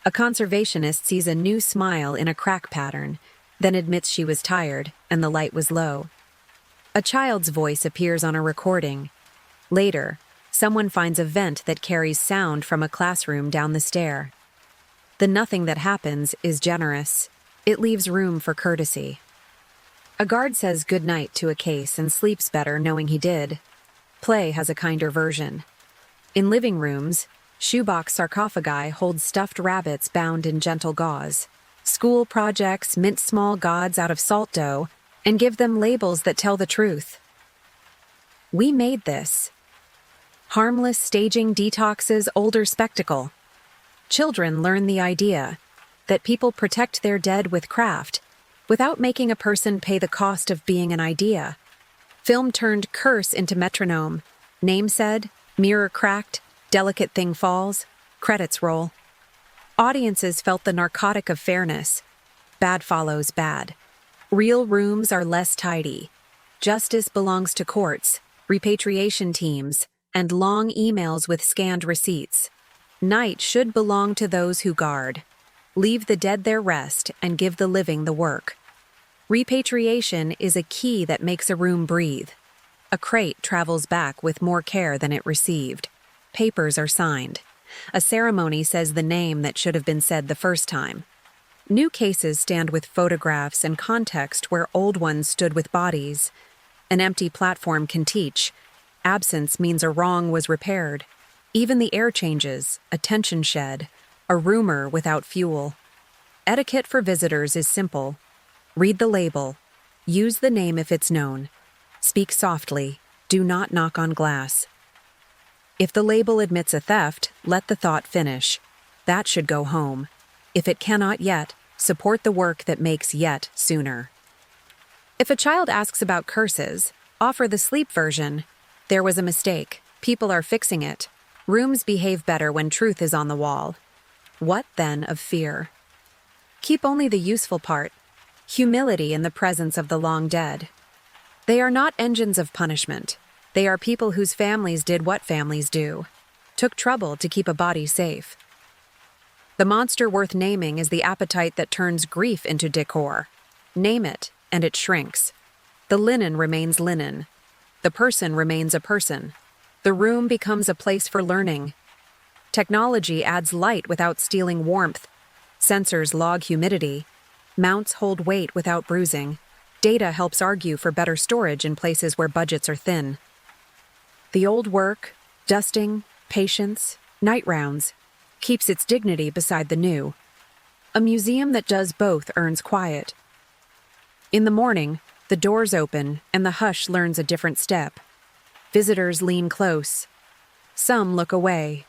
A conservationist sees a new smile in a crack pattern, then admits she was tired and the light was low. A child's voice appears on a recording. Later, someone finds a vent that carries sound from a classroom down the stair. The nothing that happens is generous. It leaves room for courtesy. A guard says goodnight to a case and sleeps better knowing he did. Play has a kinder version. In living rooms, shoebox sarcophagi hold stuffed rabbits bound in gentle gauze. School projects mint small gods out of salt dough and give them labels that tell the truth. We made this. Harmless staging detoxes older spectacle. Children learn the idea that people protect their dead with craft without making a person pay the cost of being an idea. Film turned curse into metronome. Name said, mirror cracked, delicate thing falls, credits roll. Audiences felt the narcotic of fairness. Bad follows bad. Real rooms are less tidy. Justice belongs to courts, repatriation teams, and long emails with scanned receipts. Night should belong to those who guard. Leave the dead their rest and give the living the work. Repatriation is a key that makes a room breathe. A crate travels back with more care than it received. Papers are signed. A ceremony says the name that should have been said the first time. New cases stand with photographs and context where old ones stood with bodies. An empty platform can teach. Absence means a wrong was repaired. Even the air changes, attention shed, a rumor without fuel. Etiquette for visitors is simple. Read the label. Use the name if it's known. Speak softly. Do not knock on glass. If the label admits a theft, let the thought finish. That should go home. If it cannot yet, support the work that makes yet sooner. If a child asks about curses, offer the sleep version. There was a mistake. People are fixing it. Rooms behave better when truth is on the wall. What, then, of fear? Keep only the useful part. Humility in the presence of the long dead. They are not engines of punishment. They are people whose families did what families do. Took trouble to keep a body safe. The monster worth naming is the appetite that turns grief into decor. Name it, and it shrinks. The linen remains linen. The person remains a person. The room becomes a place for learning. Technology adds light without stealing warmth. Sensors log humidity. Mounts hold weight without bruising. Data helps argue for better storage in places where budgets are thin. The old work, dusting, patience, night rounds, keeps its dignity beside the new. A museum that does both earns quiet. In the morning, the doors open and the hush learns a different step. Visitors lean close. Some look away.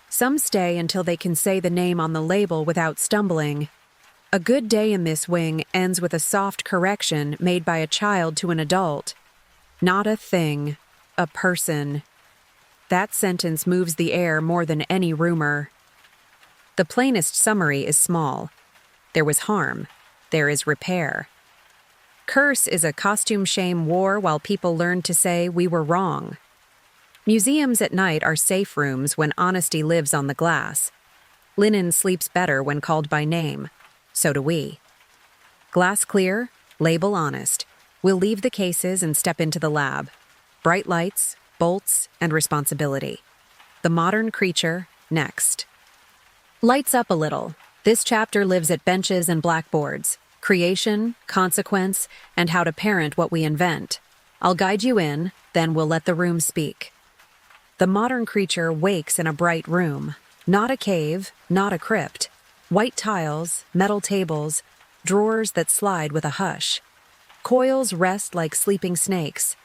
Some stay until they can say the name on the label without stumbling. A good day in this wing ends with a soft correction made by a child to an adult. Not a thing, a person. That sentence moves the air more than any rumor. The plainest summary is small. There was harm. There is repair. Curse is a costume shame war while people learn to say we were wrong. Museums at night are safe rooms when honesty lives on the glass. Linen sleeps better when called by name. So do we. Glass clear, label honest. We'll leave the cases and step into the lab. Bright lights, bolts, and responsibility. The modern creature, next. Lights up a little. This chapter lives at benches and blackboards. Creation, consequence, and how to parent what we invent. I'll guide you in, then we'll let the room speak. The modern creature wakes in a bright room. Not a cave, not a crypt. White tiles, metal tables, drawers that slide with a hush. Coils rest like sleeping snakes.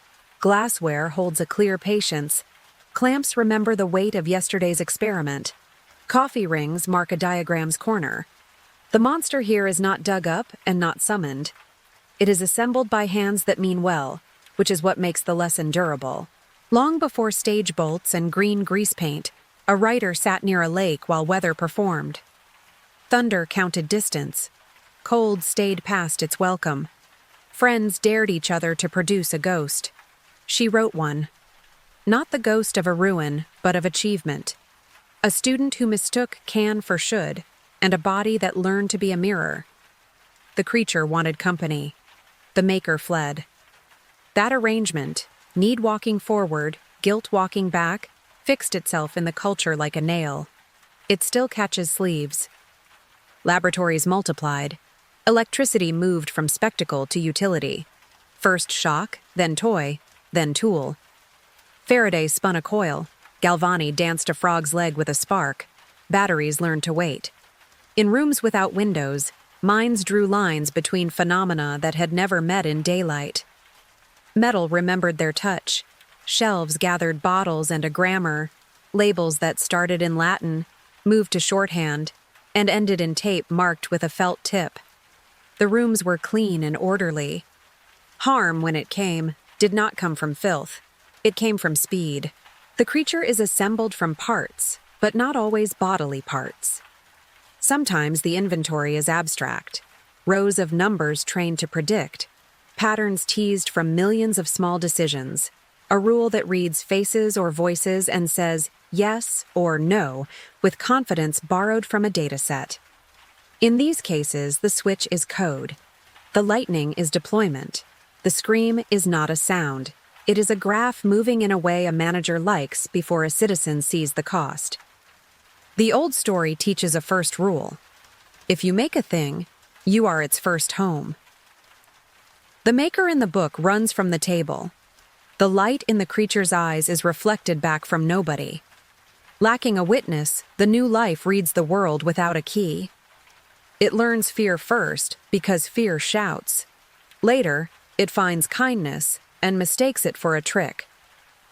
Glassware holds a clear patience. Clamps remember the weight of yesterday's experiment. Coffee rings mark a diagram's corner. The monster here is not dug up and not summoned. It is assembled by hands that mean well, which is what makes the lesson durable. Long before stage bolts and green grease paint, a writer sat near a lake while weather performed. Thunder counted distance. Cold stayed past its welcome. Friends dared each other to produce a ghost. She wrote one. Not the ghost of a ruin, but of achievement. A student who mistook can for should, and a body that learned to be a mirror. The creature wanted company. The maker fled. That arrangement, need walking forward, guilt walking back, fixed itself in the culture like a nail. It still catches sleeves. Laboratories multiplied. Electricity moved from spectacle to utility. First shock, then toy, then tool. Faraday spun a coil. Galvani danced a frog's leg with a spark. Batteries learned to wait. In rooms without windows, minds drew lines between phenomena that had never met in daylight. Metal remembered their touch. Shelves gathered bottles and a grammar. Labels that started in Latin, moved to shorthand, and ended in tape marked with a felt tip. The rooms were clean and orderly. Harm, when it came, did not come from filth. It came from speed. The creature is assembled from parts, but not always bodily parts. Sometimes the inventory is abstract, rows of numbers trained to predict, patterns teased from millions of small decisions, a rule that reads faces or voices and says yes or no with confidence borrowed from a dataset. In these cases, the switch is code. The lightning is deployment. The scream is not a sound. It is a graph moving in a way a manager likes before a citizen sees the cost. The old story teaches a first rule. If you make a thing, you are its first home. The maker in the book runs from the table. The light in the creature's eyes is reflected back from nobody. Lacking a witness, the new life reads the world without a key. It learns fear first because fear shouts. Later, it finds kindness and mistakes it for a trick.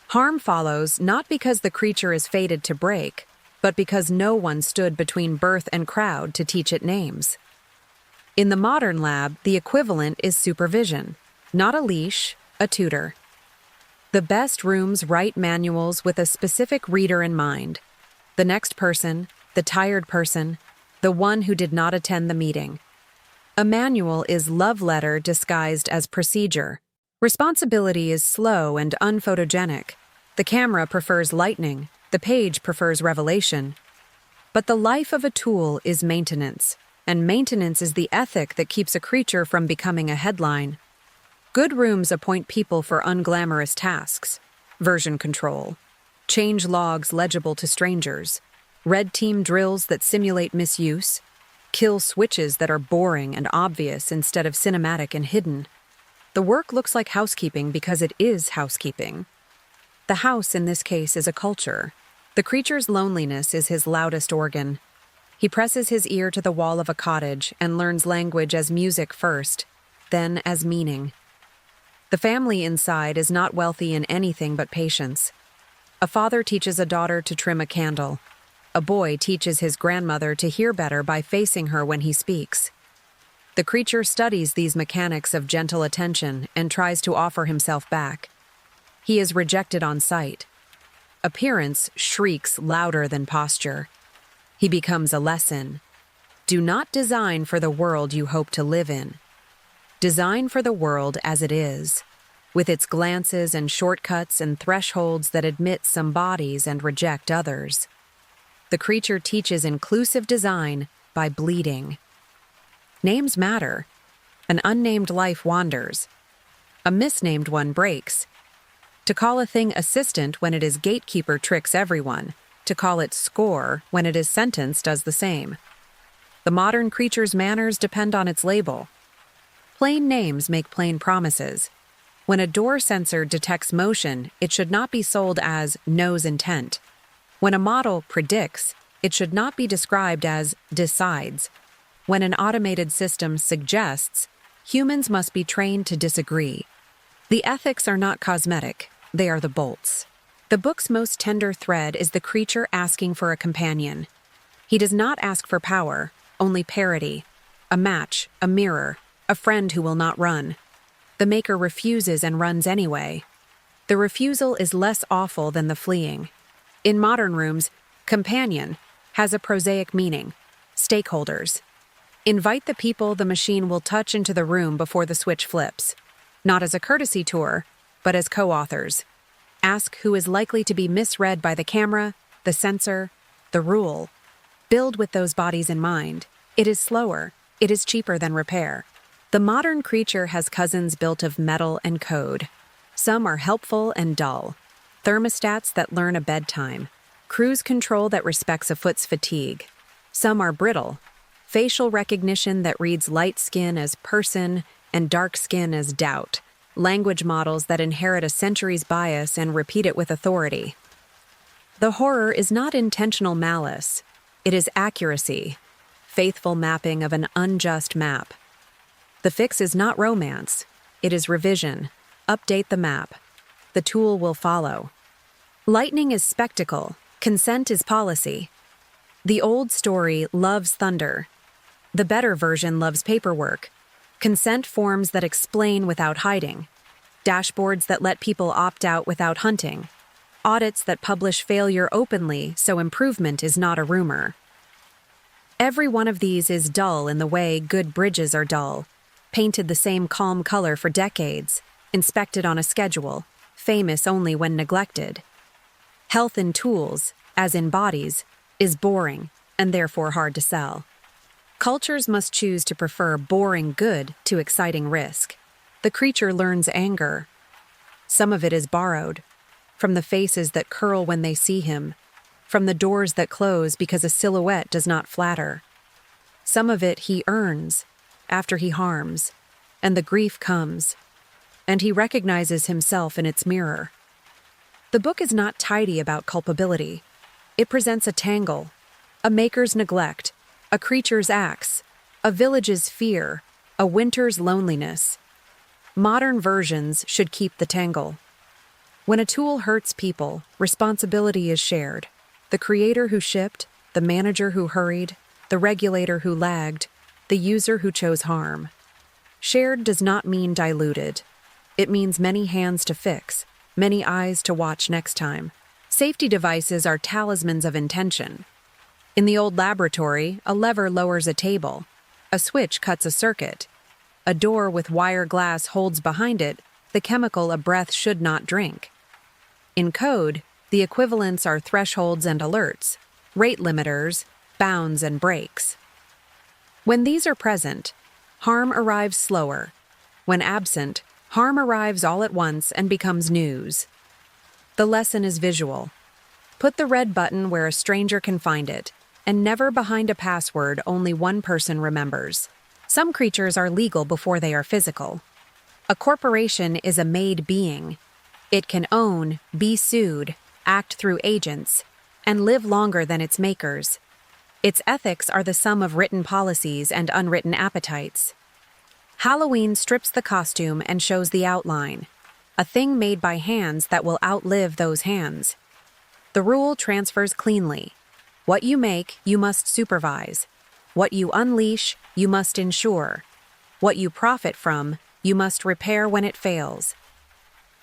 Harm follows not because the creature is fated to break, but because no one stood between birth and crowd to teach it names. In the modern lab, the equivalent is supervision, not a leash, a tutor. The best rooms write manuals with a specific reader in mind. The next person, the tired person, the one who did not attend the meeting. A manual is love letter disguised as procedure. Responsibility is slow and unphotogenic. The camera prefers lightning. The page prefers revelation. But the life of a tool is maintenance, and maintenance is the ethic that keeps a creature from becoming a headline. Good rooms appoint people for unglamorous tasks. Version control. Change logs legible to strangers. Red team drills that simulate misuse. Kill switches that are boring and obvious instead of cinematic and hidden. The work looks like housekeeping because it is housekeeping. The house in this case is a culture. The creature's loneliness is his loudest organ. He presses his ear to the wall of a cottage and learns language as music first, then as meaning. The family inside is not wealthy in anything but patience. A father teaches a daughter to trim a candle. A boy teaches his grandmother to hear better by facing her when he speaks. The creature studies these mechanics of gentle attention and tries to offer himself back. He is rejected on sight. Appearance shrieks louder than posture. He becomes a lesson. Do not design for the world you hope to live in. Design for the world as it is, with its glances and shortcuts and thresholds that admit some bodies and reject others. The creature teaches inclusive design by bleeding. Names matter. An unnamed life wanders. A misnamed one breaks. To call a thing assistant when it is gatekeeper tricks everyone. To call it score when it is sentence does the same. The modern creature's manners depend on its label. Plain names make plain promises. When a door sensor detects motion, it should not be sold as knows intent. When a model predicts, it should not be described as decides. When an automated system suggests, humans must be trained to disagree. The ethics are not cosmetic, they are the bolts. The book's most tender thread is the creature asking for a companion. He does not ask for power, only parity, a match, a mirror, a friend who will not run. The maker refuses and runs anyway. The refusal is less awful than the fleeing. In modern rooms, companion has a prosaic meaning. Stakeholders. Invite the people the machine will touch into the room before the switch flips. Not as a courtesy tour, but as co-authors. Ask who is likely to be misread by the camera, the sensor, the rule. Build with those bodies in mind. It is slower. It is cheaper than repair. The modern creature has cousins built of metal and code. Some are helpful and dull. Thermostats that learn a bedtime. Cruise control that respects a foot's fatigue. Some are brittle. Facial recognition that reads light skin as person and dark skin as doubt. language models that inherit a century's bias and repeat it with authority. The horror is not intentional malice. It is accuracy, faithful mapping of an unjust map. The fix is not romance. It is revision. Update the map. The tool will follow. Lightning is spectacle. Consent is policy. The old story loves thunder. The better version loves paperwork. Consent forms that explain without hiding. Dashboards that let people opt out without hunting. Audits that publish failure openly so improvement is not a rumor. Every one of these is dull in the way good bridges are dull, painted the same calm color for decades, inspected on a schedule, famous only when neglected. Health in tools, as in bodies, is boring and therefore hard to sell. Cultures must choose to prefer boring good to exciting risk. The creature learns anger. Some of it is borrowed, from the faces that curl when they see him, from the doors that close because a silhouette does not flatter. Some of it he earns, after he harms, and the grief comes, and he recognizes himself in its mirror. The book is not tidy about culpability. It presents a tangle, a maker's neglect, a creature's axe, a village's fear, a winter's loneliness. Modern versions should keep the tangle. When a tool hurts people, responsibility is shared. The creator who shipped, the manager who hurried, the regulator who lagged, the user who chose harm. Shared does not mean diluted. It means many hands to fix, many eyes to watch next time. Safety devices are talismans of intention. In the old laboratory, a lever lowers a table. A switch cuts a circuit. A door with wire glass holds behind it the chemical a breath should not drink. In code, the equivalents are thresholds and alerts, rate limiters, bounds and breaks. When these are present, harm arrives slower. When absent, harm arrives all at once and becomes news. The lesson is visual. Put the red button where a stranger can find it, and never behind a password only one person remembers. Some creatures are legal before they are physical. A corporation is a made being. It can own, be sued, act through agents, and live longer than its makers. Its ethics are the sum of written policies and unwritten appetites. Halloween strips the costume and shows the outline, a thing made by hands that will outlive those hands. The rule transfers cleanly. What you make, you must supervise. What you unleash, you must ensure. What you profit from, you must repair when it fails.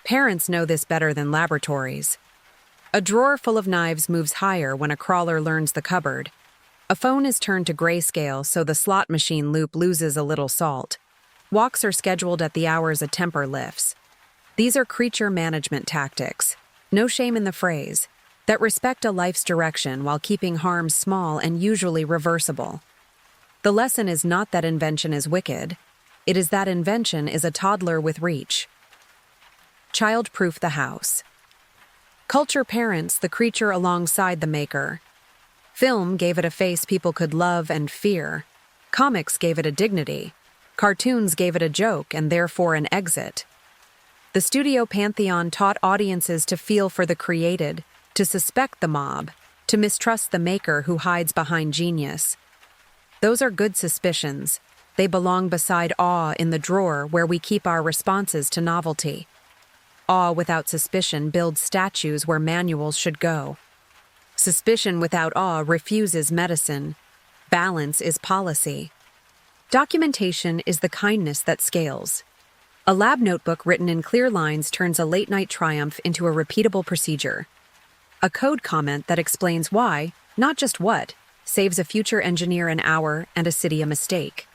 Parents know this better than laboratories. A drawer full of knives moves higher when a crawler learns the cupboard. A phone is turned to grayscale so the slot machine loop loses a little salt. Walks are scheduled at the hours a temper lifts. These are creature management tactics, no shame in the phrase, that respect a life's direction while keeping harm small and usually reversible. The lesson is not that invention is wicked. It is that invention is a toddler with reach. Child-proof the house. Culture parents the creature alongside the maker. Film gave it a face people could love and fear. Comics gave it a dignity. Cartoons gave it a joke and therefore an exit. The studio Pantheon taught audiences to feel for the created, to suspect the mob, to mistrust the maker who hides behind genius. Those are good suspicions. They belong beside awe in the drawer where we keep our responses to novelty. Awe without suspicion builds statues where manuals should go. Suspicion without awe refuses medicine. Balance is policy. Documentation is the kindness that scales. A lab notebook written in clear lines turns a late-night triumph into a repeatable procedure. A code comment that explains why, not just what, saves a future engineer an hour and a city a mistake.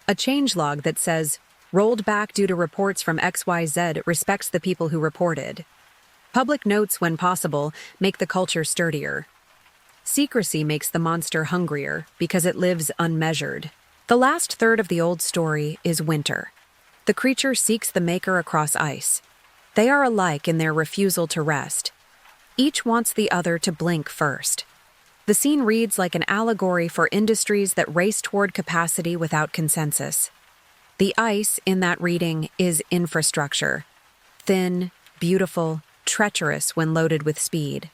A changelog that says, rolled back due to reports from XYZ respects the people who reported. Public notes, when possible, make the culture sturdier. Secrecy makes the monster hungrier because it lives unmeasured. The last third of the old story is winter. The creature seeks the maker across ice. They are alike in their refusal to rest. Each wants the other to blink first. The scene reads like an allegory for industries that race toward capacity without consensus. The ice in that reading is infrastructure. Thin, beautiful, treacherous when loaded with speed.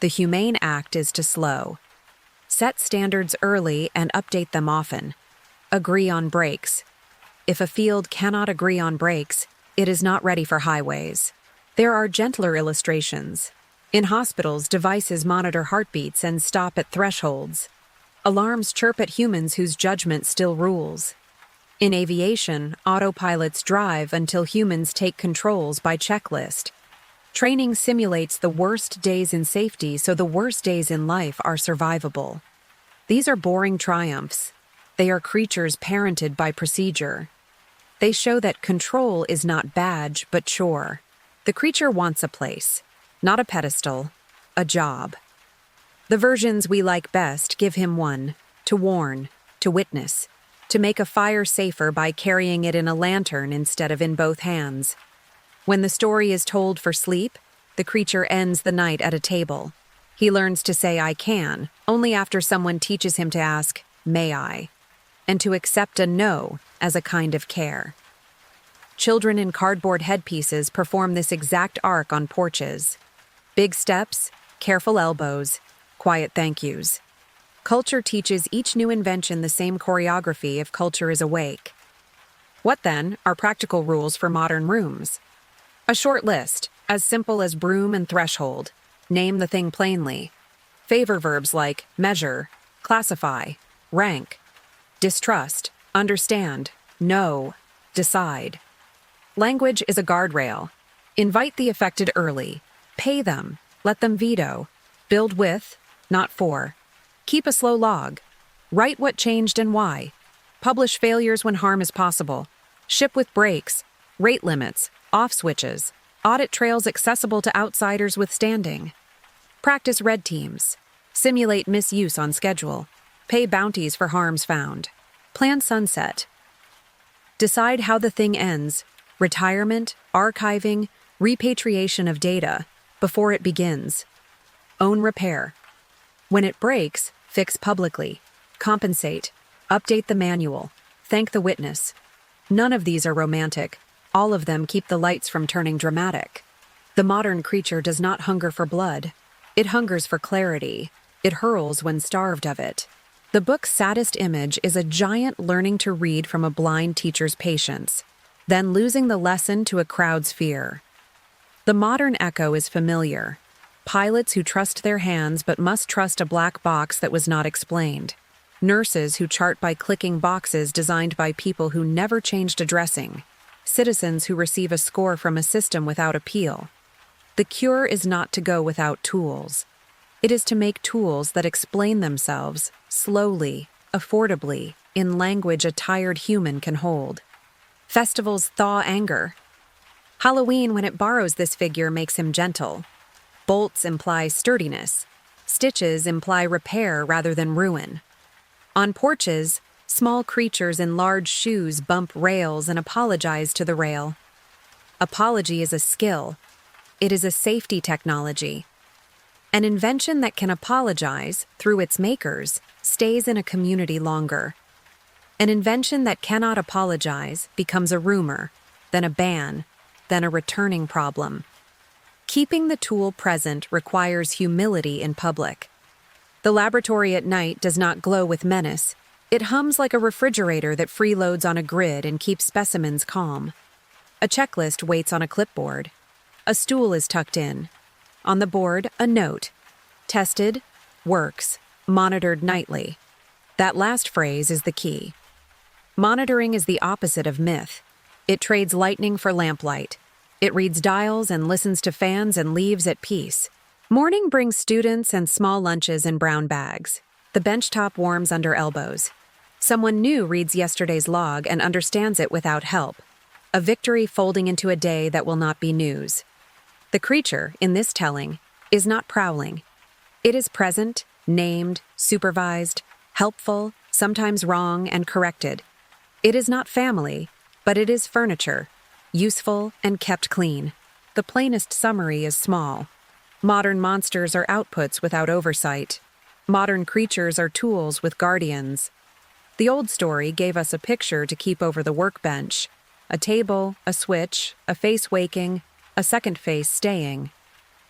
The humane act is to slow. Set standards early and update them often. Agree on breaks. If a field cannot agree on breaks, it is not ready for highways. There are gentler illustrations. In hospitals, devices monitor heartbeats and stop at thresholds. Alarms chirp at humans whose judgment still rules. In aviation, autopilots drive until humans take controls by checklist. Training simulates the worst days in safety so the worst days in life are survivable. These are boring triumphs. They are creatures parented by procedure. They show that control is not badge, but chore. The creature wants a place, not a pedestal, a job. The versions we like best give him one: to warn, to witness, to make a fire safer by carrying it in a lantern instead of in both hands. When the story is told for sleep, the creature ends the night at a table. He learns to say "I can" only after someone teaches him to ask, "May I?" and to accept a no as a kind of care. Children in cardboard headpieces perform this exact arc on porches. Big steps, careful elbows, quiet thank yous. Culture teaches each new invention the same choreography if culture is awake. What then are practical rules for modern rooms? A short list, as simple as broom and threshold. Name the thing plainly. Favor verbs like measure, classify, rank, distrust, understand, know, decide. Language is a guardrail. Invite the affected early. Pay them. Let them veto. Build with, not for. Keep a slow log. Write what changed and why. Publish failures when harm is possible. Ship with breaks, rate limits, off switches. Audit trails accessible to outsiders with standing. Practice red teams. Simulate misuse on schedule. Pay bounties for harms found. Plan sunset. Decide how the thing ends. Retirement, archiving, repatriation of data before it begins. Own repair. When it breaks, fix publicly. Compensate. Update the manual. Thank the witness. None of these are romantic. All of them keep the lights from turning dramatic. The modern creature does not hunger for blood. It hungers for clarity. It hurls when starved of it. The book's saddest image is a giant learning to read from a blind teacher's patience, then losing the lesson to a crowd's fear. The modern echo is familiar. Pilots who trust their hands but must trust a black box that was not explained. Nurses who chart by clicking boxes designed by people who never changed a dressing. Citizens who receive a score from a system without appeal. The cure is not to go without tools. It is to make tools that explain themselves, slowly, affordably, in language a tired human can hold. Festivals thaw anger. Halloween, when it borrows this figure, makes him gentle. Bolts imply sturdiness. Stitches imply repair rather than ruin. On porches, small creatures in large shoes bump rails and apologize to the rail. Apology is a skill. It is a safety technology. An invention that can apologize, through its makers, stays in a community longer. An invention that cannot apologize becomes a rumor, then a ban, then a returning problem. Keeping the tool present requires humility in public. The laboratory at night does not glow with menace. It hums like a refrigerator that freeloads on a grid and keeps specimens calm. A checklist waits on a clipboard. A stool is tucked in. On the board, a note. Tested, works, monitored nightly. That last phrase is the key. Monitoring is the opposite of myth. It trades lightning for lamplight. It reads dials and listens to fans and leaves at peace. Morning brings students and small lunches in brown bags. The benchtop warms under elbows. Someone new reads yesterday's log and understands it without help. A victory folding into a day that will not be news. The creature, in this telling, is not prowling. It is present, named, supervised, helpful, sometimes wrong and corrected. It is not family, but it is furniture, useful and kept clean. The plainest summary is small. Modern monsters are outputs without oversight. Modern creatures are tools with guardians. The old story gave us a picture to keep over the workbench: a table, a switch, a face waking, a second face staying.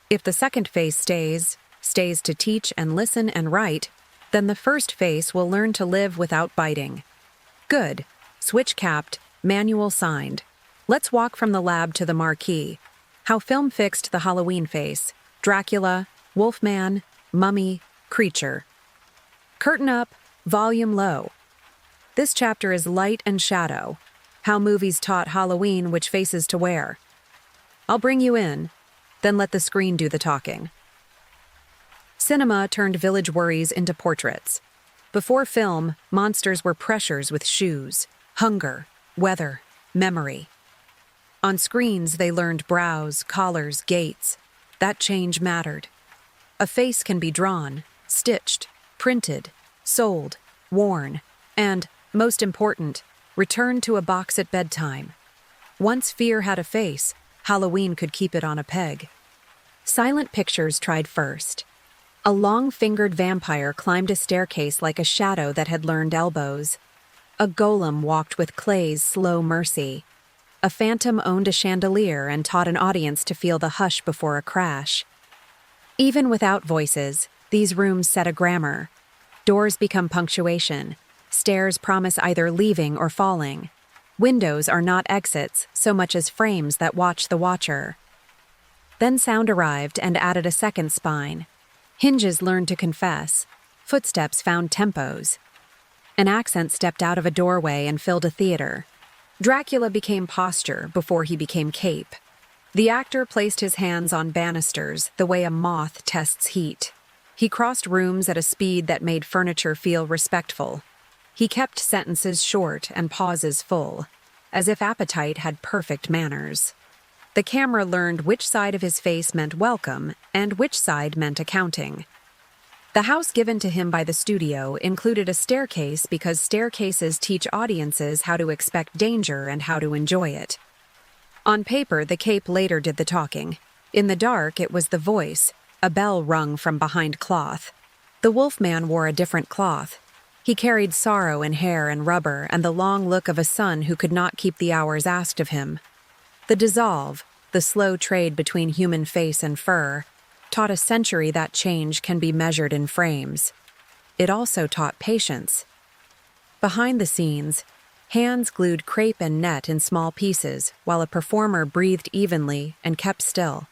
If the second face stays to teach and listen and write, then the first face will learn to live without biting. Good. Switch capped, manual signed. Let's walk from the lab to the marquee. How film fixed the Halloween face: Dracula, Wolfman, Mummy, Creature. Curtain up, volume low. This chapter is light and shadow. How movies taught Halloween which faces to wear. I'll bring you in, then let the screen do the talking. Cinema turned village worries into portraits. Before film, monsters were pressures with shoes, hunger, weather, memory. On screens, they learned brows, collars, gaits. That change mattered. A face can be drawn, stitched, printed, sold, worn, and, most important, returned to a box at bedtime. Once fear had a face, Halloween could keep it on a peg. Silent pictures tried first. A long-fingered vampire climbed a staircase like a shadow that had learned elbows. A golem walked with clay's slow mercy. A phantom owned a chandelier and taught an audience to feel the hush before a crash. Even without voices, these rooms set a grammar. Doors become punctuation. Stairs promise either leaving or falling. Windows are not exits so much as frames that watch the watcher. Then sound arrived and added a second spine. Hinges learned to confess. Footsteps found tempos. An accent stepped out of a doorway and filled a theater. Dracula became posture before he became cape. The actor placed his hands on banisters the way a moth tests heat. He crossed rooms at a speed that made furniture feel respectful. He kept sentences short and pauses full, as if appetite had perfect manners. The camera learned which side of his face meant welcome and which side meant accounting. The house given to him by the studio included a staircase because staircases teach audiences how to expect danger and how to enjoy it. On paper, the cape later did the talking. In the dark, it was the voice, a bell rung from behind cloth. The Wolfman wore a different cloth. He carried sorrow in hair and rubber and the long look of a son who could not keep the hours asked of him. The dissolve, the slow trade between human face and fur, taught a century that change can be measured in frames. It also taught patience. Behind the scenes, hands glued crepe and net in small pieces while a performer breathed evenly and kept still.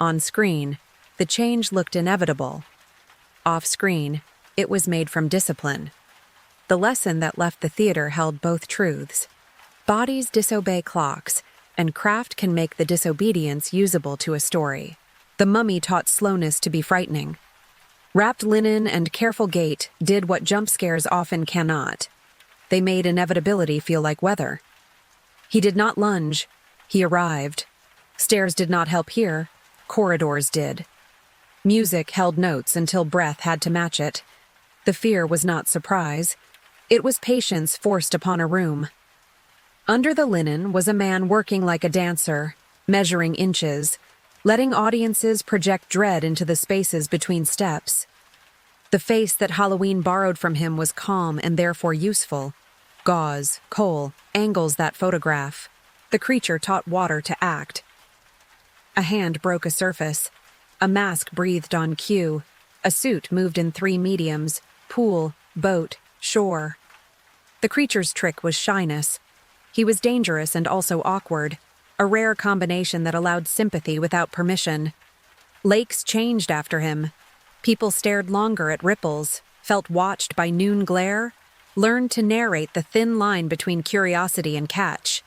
On screen, the change looked inevitable. Off screen, it was made from discipline. The lesson that left the theater held both truths. Bodies disobey clocks, and craft can make the disobedience usable to a story. The Mummy taught slowness to be frightening. Wrapped linen and careful gait did what jump scares often cannot. They made inevitability feel like weather. He did not lunge. He arrived. Stairs did not help here. Corridors did. Music held notes until breath had to match it. The fear was not surprise. It was patience forced upon a room. Under the linen was a man working like a dancer, measuring inches, letting audiences project dread into the spaces between steps. The face that Halloween borrowed from him was calm and therefore useful. Gauze, coal, angles that photograph. The creature taught water to act. A hand broke a surface. A mask breathed on cue. A suit moved in 3 mediums: pool, boat, shore. The creature's trick was shyness. He was dangerous and also awkward, a rare combination that allowed sympathy without permission. Lakes changed after him. People stared longer at ripples, felt watched by noon glare, learned to narrate the thin line between curiosity and catch.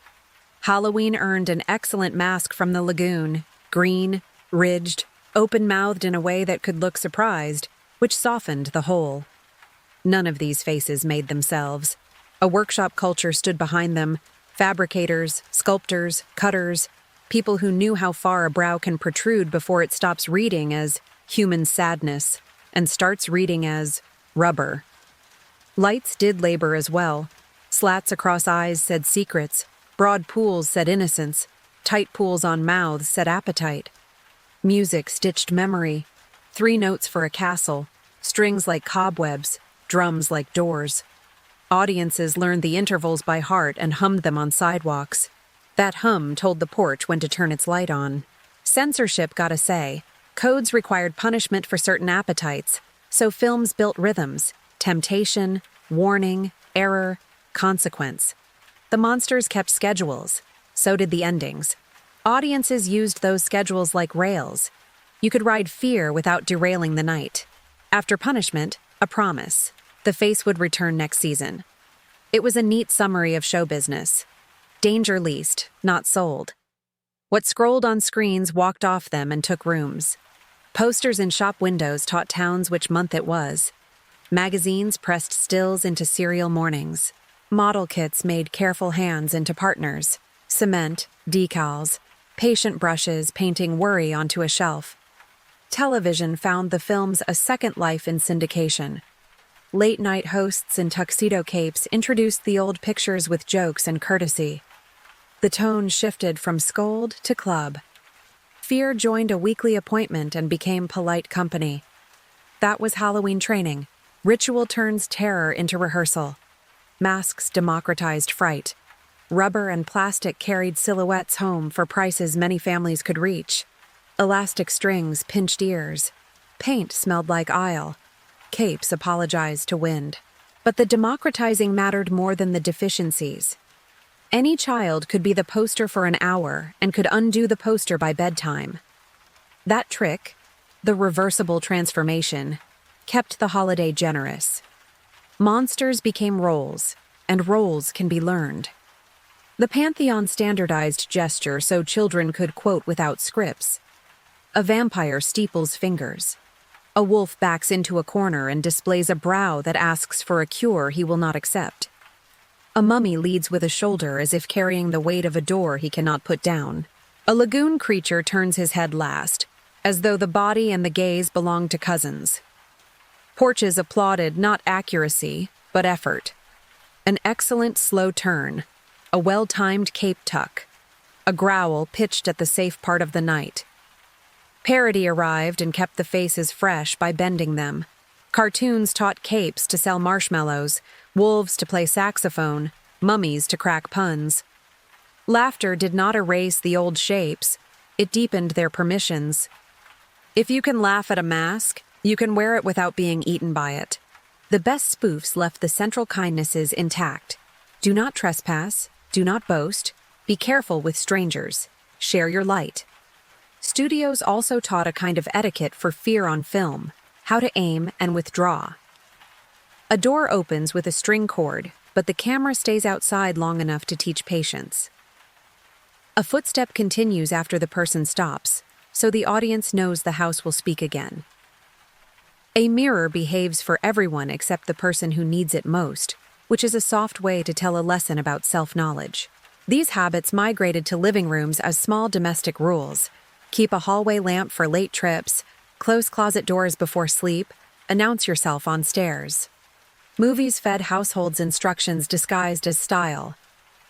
Halloween earned an excellent mask from the lagoon, green, ridged, open-mouthed in a way that could look surprised, which softened the whole. None of these faces made themselves. A workshop culture stood behind them: fabricators, sculptors, cutters, people who knew how far a brow can protrude before it stops reading as human sadness and starts reading as rubber. Lights did labor as well. Slats across eyes said secrets, broad pools said innocence, tight pools on mouths said appetite. Music stitched memory, 3 notes for a castle, strings like cobwebs, drums like doors. Audiences learned the intervals by heart and hummed them on sidewalks. That hum told the porch when to turn its light on. Censorship got a say. Codes required punishment for certain appetites, so films built rhythms: temptation, warning, error, consequence. The monsters kept schedules. So did the endings. Audiences used those schedules like rails. You could ride fear without derailing the night. After punishment, a promise. The face would return next season. It was a neat summary of show business. Danger leased, not sold. What scrolled on screens walked off them and took rooms. Posters in shop windows taught towns which month it was. Magazines pressed stills into serial mornings. Model kits made careful hands into partners. Cement, decals, patient brushes painting worry onto a shelf. Television found the films a second life in syndication. Late-night hosts in tuxedo capes introduced the old pictures with jokes and courtesy. The tone shifted from scold to club. Fear joined a weekly appointment and became polite company. That was Halloween training. Ritual turns terror into rehearsal. Masks democratized fright. Rubber and plastic carried silhouettes home for prices many families could reach. Elastic strings pinched ears. Paint smelled like aisle. Capes apologized to wind. But the democratizing mattered more than the deficiencies. Any child could be the poster for an hour and could undo the poster by bedtime. That trick, the reversible transformation, kept the holiday generous. Monsters became roles, and roles can be learned. The Pantheon standardized gesture so children could quote without scripts. A vampire steeples fingers. A wolf backs into a corner and displays a brow that asks for a cure he will not accept. A mummy leads with a shoulder as if carrying the weight of a door he cannot put down. A lagoon creature turns his head last, as though the body and the gaze belonged to cousins. Porches applauded not accuracy, but effort. An excellent slow turn, a well-timed cape tuck, a growl pitched at the safe part of the night. Parody arrived and kept the faces fresh by bending them. Cartoons taught capes to sell marshmallows, wolves to play saxophone, mummies to crack puns. Laughter did not erase the old shapes, it deepened their permissions. If you can laugh at a mask, you can wear it without being eaten by it. The best spoofs left the central kindnesses intact. Do not trespass, do not boast, be careful with strangers, share your light. Studios also taught a kind of etiquette for fear on film, how to aim and withdraw. A door opens with a string cord, but the camera stays outside long enough to teach patience. A footstep continues after the person stops, so the audience knows the house will speak again. A mirror behaves for everyone except the person who needs it most, which is a soft way to tell a lesson about self-knowledge. These habits migrated to living rooms as small domestic rules. Keep a hallway lamp for late trips, close closet doors before sleep, announce yourself on stairs. Movies fed households instructions disguised as style.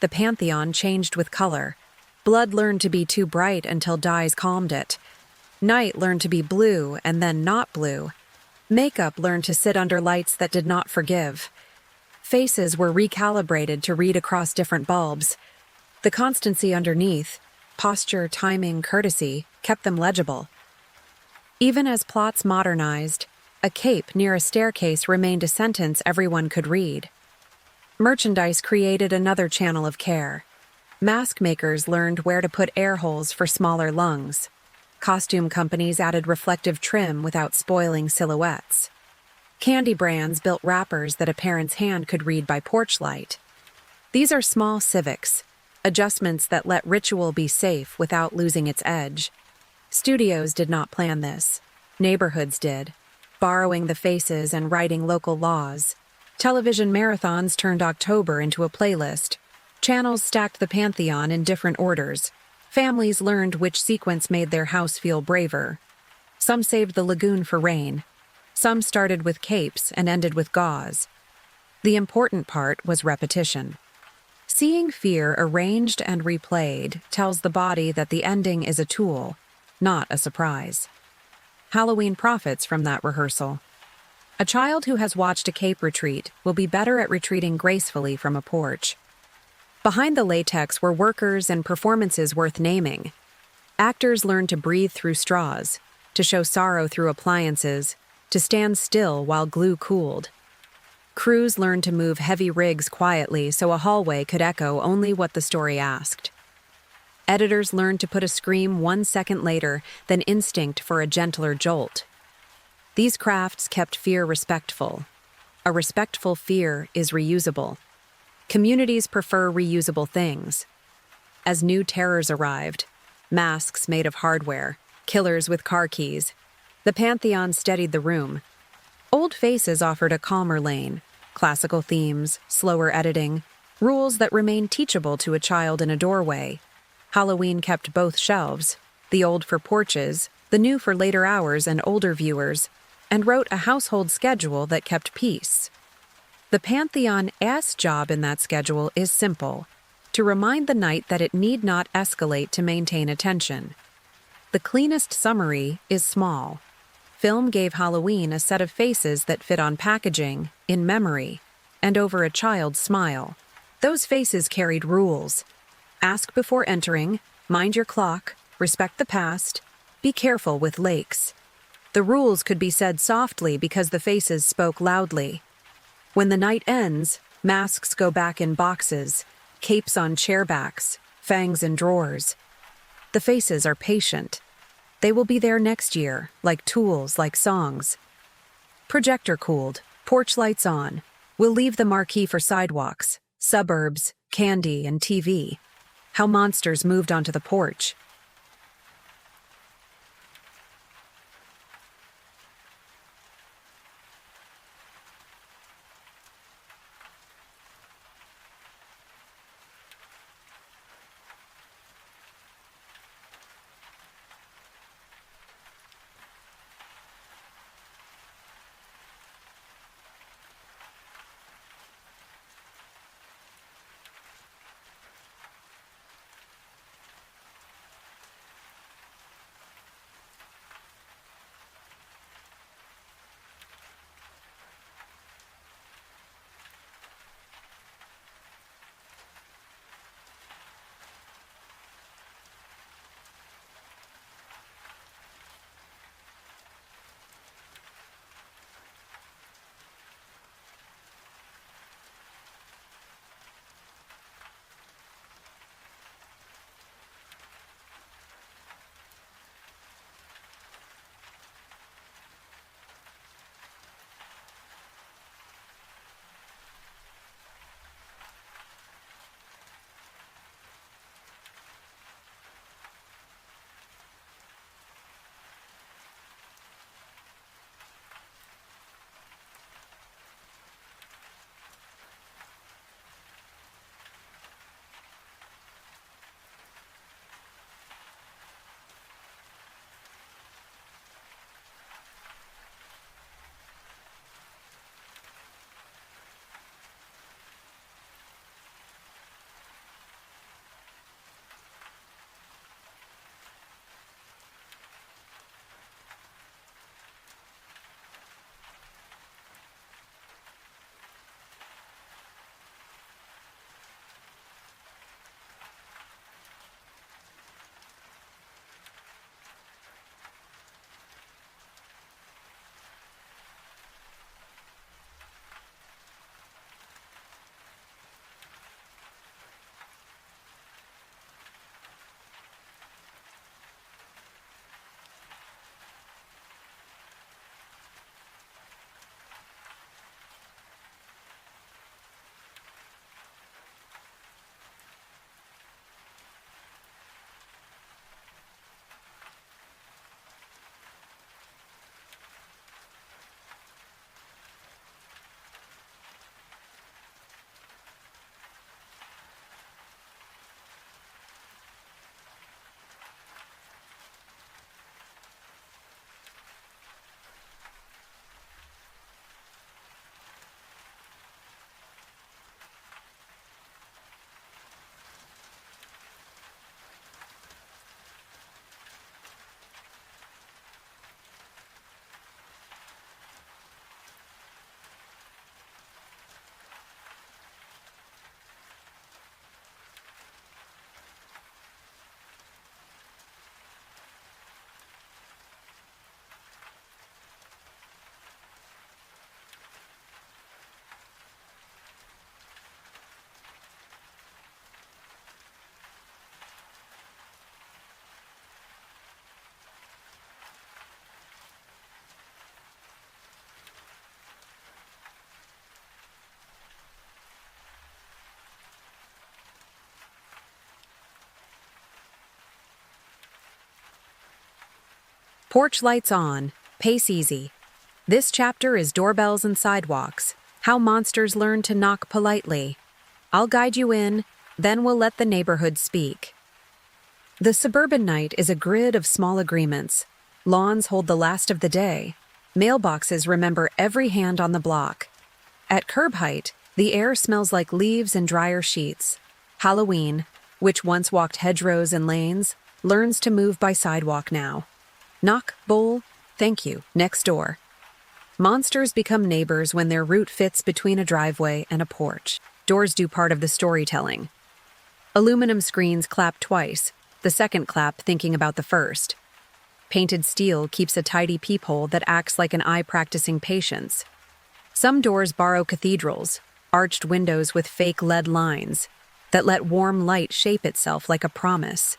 The Pantheon changed with color. Blood learned to be too bright until dyes calmed it. Night learned to be blue and then not blue. Makeup learned to sit under lights that did not forgive. Faces were recalibrated to read across different bulbs. The constancy underneath, posture, timing, courtesy, kept them legible. Even as plots modernized, a cape near a staircase remained a sentence everyone could read. Merchandise created another channel of care. Mask makers learned where to put air holes for smaller lungs. Costume companies added reflective trim without spoiling silhouettes. Candy brands built wrappers that a parent's hand could read by porch light. These are small civics, adjustments that let ritual be safe without losing its edge. Studios did not plan this. Neighborhoods did, borrowing the faces and writing local laws. Television marathons turned October into a playlist. Channels stacked the Pantheon in different orders. Families learned which sequence made their house feel braver. Some saved the lagoon for rain. Some started with capes and ended with gauze. The important part was repetition. Seeing fear arranged and replayed tells the body that the ending is a tool, not a surprise. Halloween profits from that rehearsal. A child who has watched a cape retreat will be better at retreating gracefully from a porch. Behind the latex were workers and performances worth naming. Actors learned to breathe through straws, to show sorrow through appliances, to stand still while glue cooled. Crews learned to move heavy rigs quietly so a hallway could echo only what the story asked. Editors learned to put a scream 1 second later than instinct for a gentler jolt. These crafts kept fear respectful. A respectful fear is reusable. Communities prefer reusable things. As new terrors arrived, masks made of hardware, killers with car keys, the Pantheon steadied the room. Old faces offered a calmer lane, classical themes, slower editing, rules that remained teachable to a child in a doorway. Halloween kept both shelves, the old for porches, the new for later hours and older viewers, and wrote a household schedule that kept peace. The Pantheon's job in that schedule is simple: to remind the night that it need not escalate to maintain attention. The cleanest summary is small. Film gave Halloween a set of faces that fit on packaging, in memory, and over a child's smile. Those faces carried rules. Ask before entering, mind your clock, respect the past, be careful with lakes. The rules could be said softly because the faces spoke loudly. When the night ends, masks go back in boxes, capes on chairbacks, fangs in drawers. The faces are patient. They will be there next year, like tools, like songs. Projector cooled, porch lights on. We'll leave the marquee for sidewalks, suburbs, candy, and TV. How monsters moved onto the porch. Porch lights on, pace easy. This chapter is doorbells and sidewalks, how monsters learn to knock politely. I'll guide you in, then we'll let the neighborhood speak. The suburban night is a grid of small agreements. Lawns hold the last of the day. Mailboxes remember every hand on the block. At curb height, the air smells like leaves and dryer sheets. Halloween, which once walked hedgerows and lanes, learns to move by sidewalk now. Knock, bowl, thank you, next door. Monsters become neighbors when their route fits between a driveway and a porch. Doors do part of the storytelling. Aluminum screens clap twice, the second clap thinking about the first. Painted steel keeps a tidy peephole that acts like an eye practicing patience. Some doors borrow cathedrals, arched windows with fake lead lines that let warm light shape itself like a promise.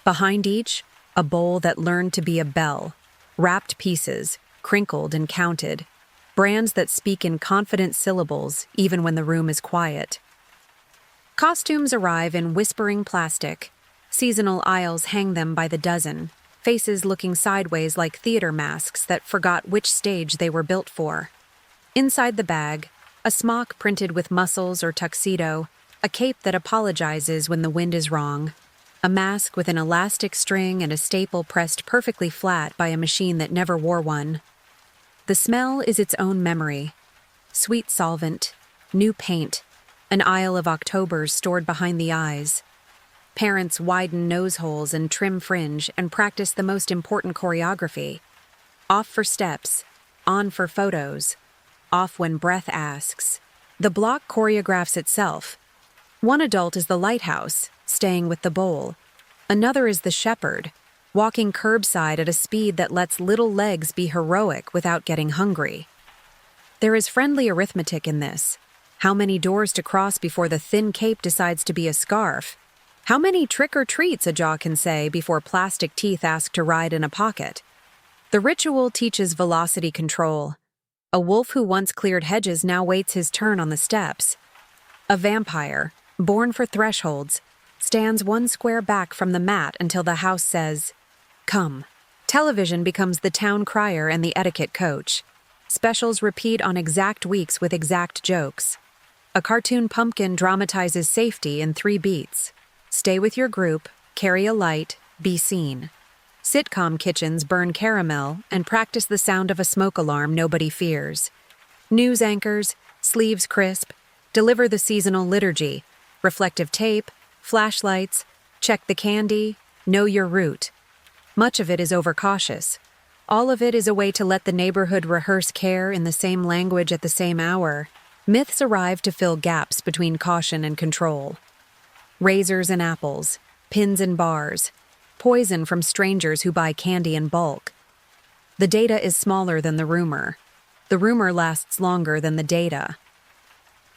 Behind each, a bowl that learned to be a bell, wrapped pieces, crinkled and counted, brands that speak in confident syllables even when the room is quiet. Costumes arrive in whispering plastic. Seasonal aisles hang them by the dozen, faces looking sideways like theater masks that forgot which stage they were built for. Inside the bag, a smock printed with muscles or tuxedo, a cape that apologizes when the wind is wrong, a mask with an elastic string and a staple pressed perfectly flat by a machine that never wore one. The smell is its own memory. Sweet solvent, new paint, an aisle of Octobers stored behind the eyes. Parents widen nose holes and trim fringe and practice the most important choreography. Off for steps, on for photos, off when breath asks. The block choreographs itself. One adult is the lighthouse, staying with the bowl. Another is the shepherd, walking curbside at a speed that lets little legs be heroic without getting hungry. There is friendly arithmetic in this. How many doors to cross before the thin cape decides to be a scarf? How many trick-or-treats a jaw can say before plastic teeth ask to ride in a pocket? The ritual teaches velocity control. A wolf who once cleared hedges now waits his turn on the steps. A vampire, born for thresholds, stands one square back from the mat until the house says, "Come." Television becomes the town crier and the etiquette coach. Specials repeat on exact weeks with exact jokes. A cartoon pumpkin dramatizes safety in 3 beats. Stay with your group, carry a light, be seen. Sitcom kitchens burn caramel and practice the sound of a smoke alarm nobody fears. News anchors, sleeves crisp, deliver the seasonal liturgy, reflective tape, flashlights, check the candy, know your route. Much of it is overcautious. All of it is a way to let the neighborhood rehearse care in the same language at the same hour. Myths arrive to fill gaps between caution and control. Razors and apples, pins and bars, poison from strangers who buy candy in bulk. The data is smaller than the rumor. The rumor lasts longer than the data.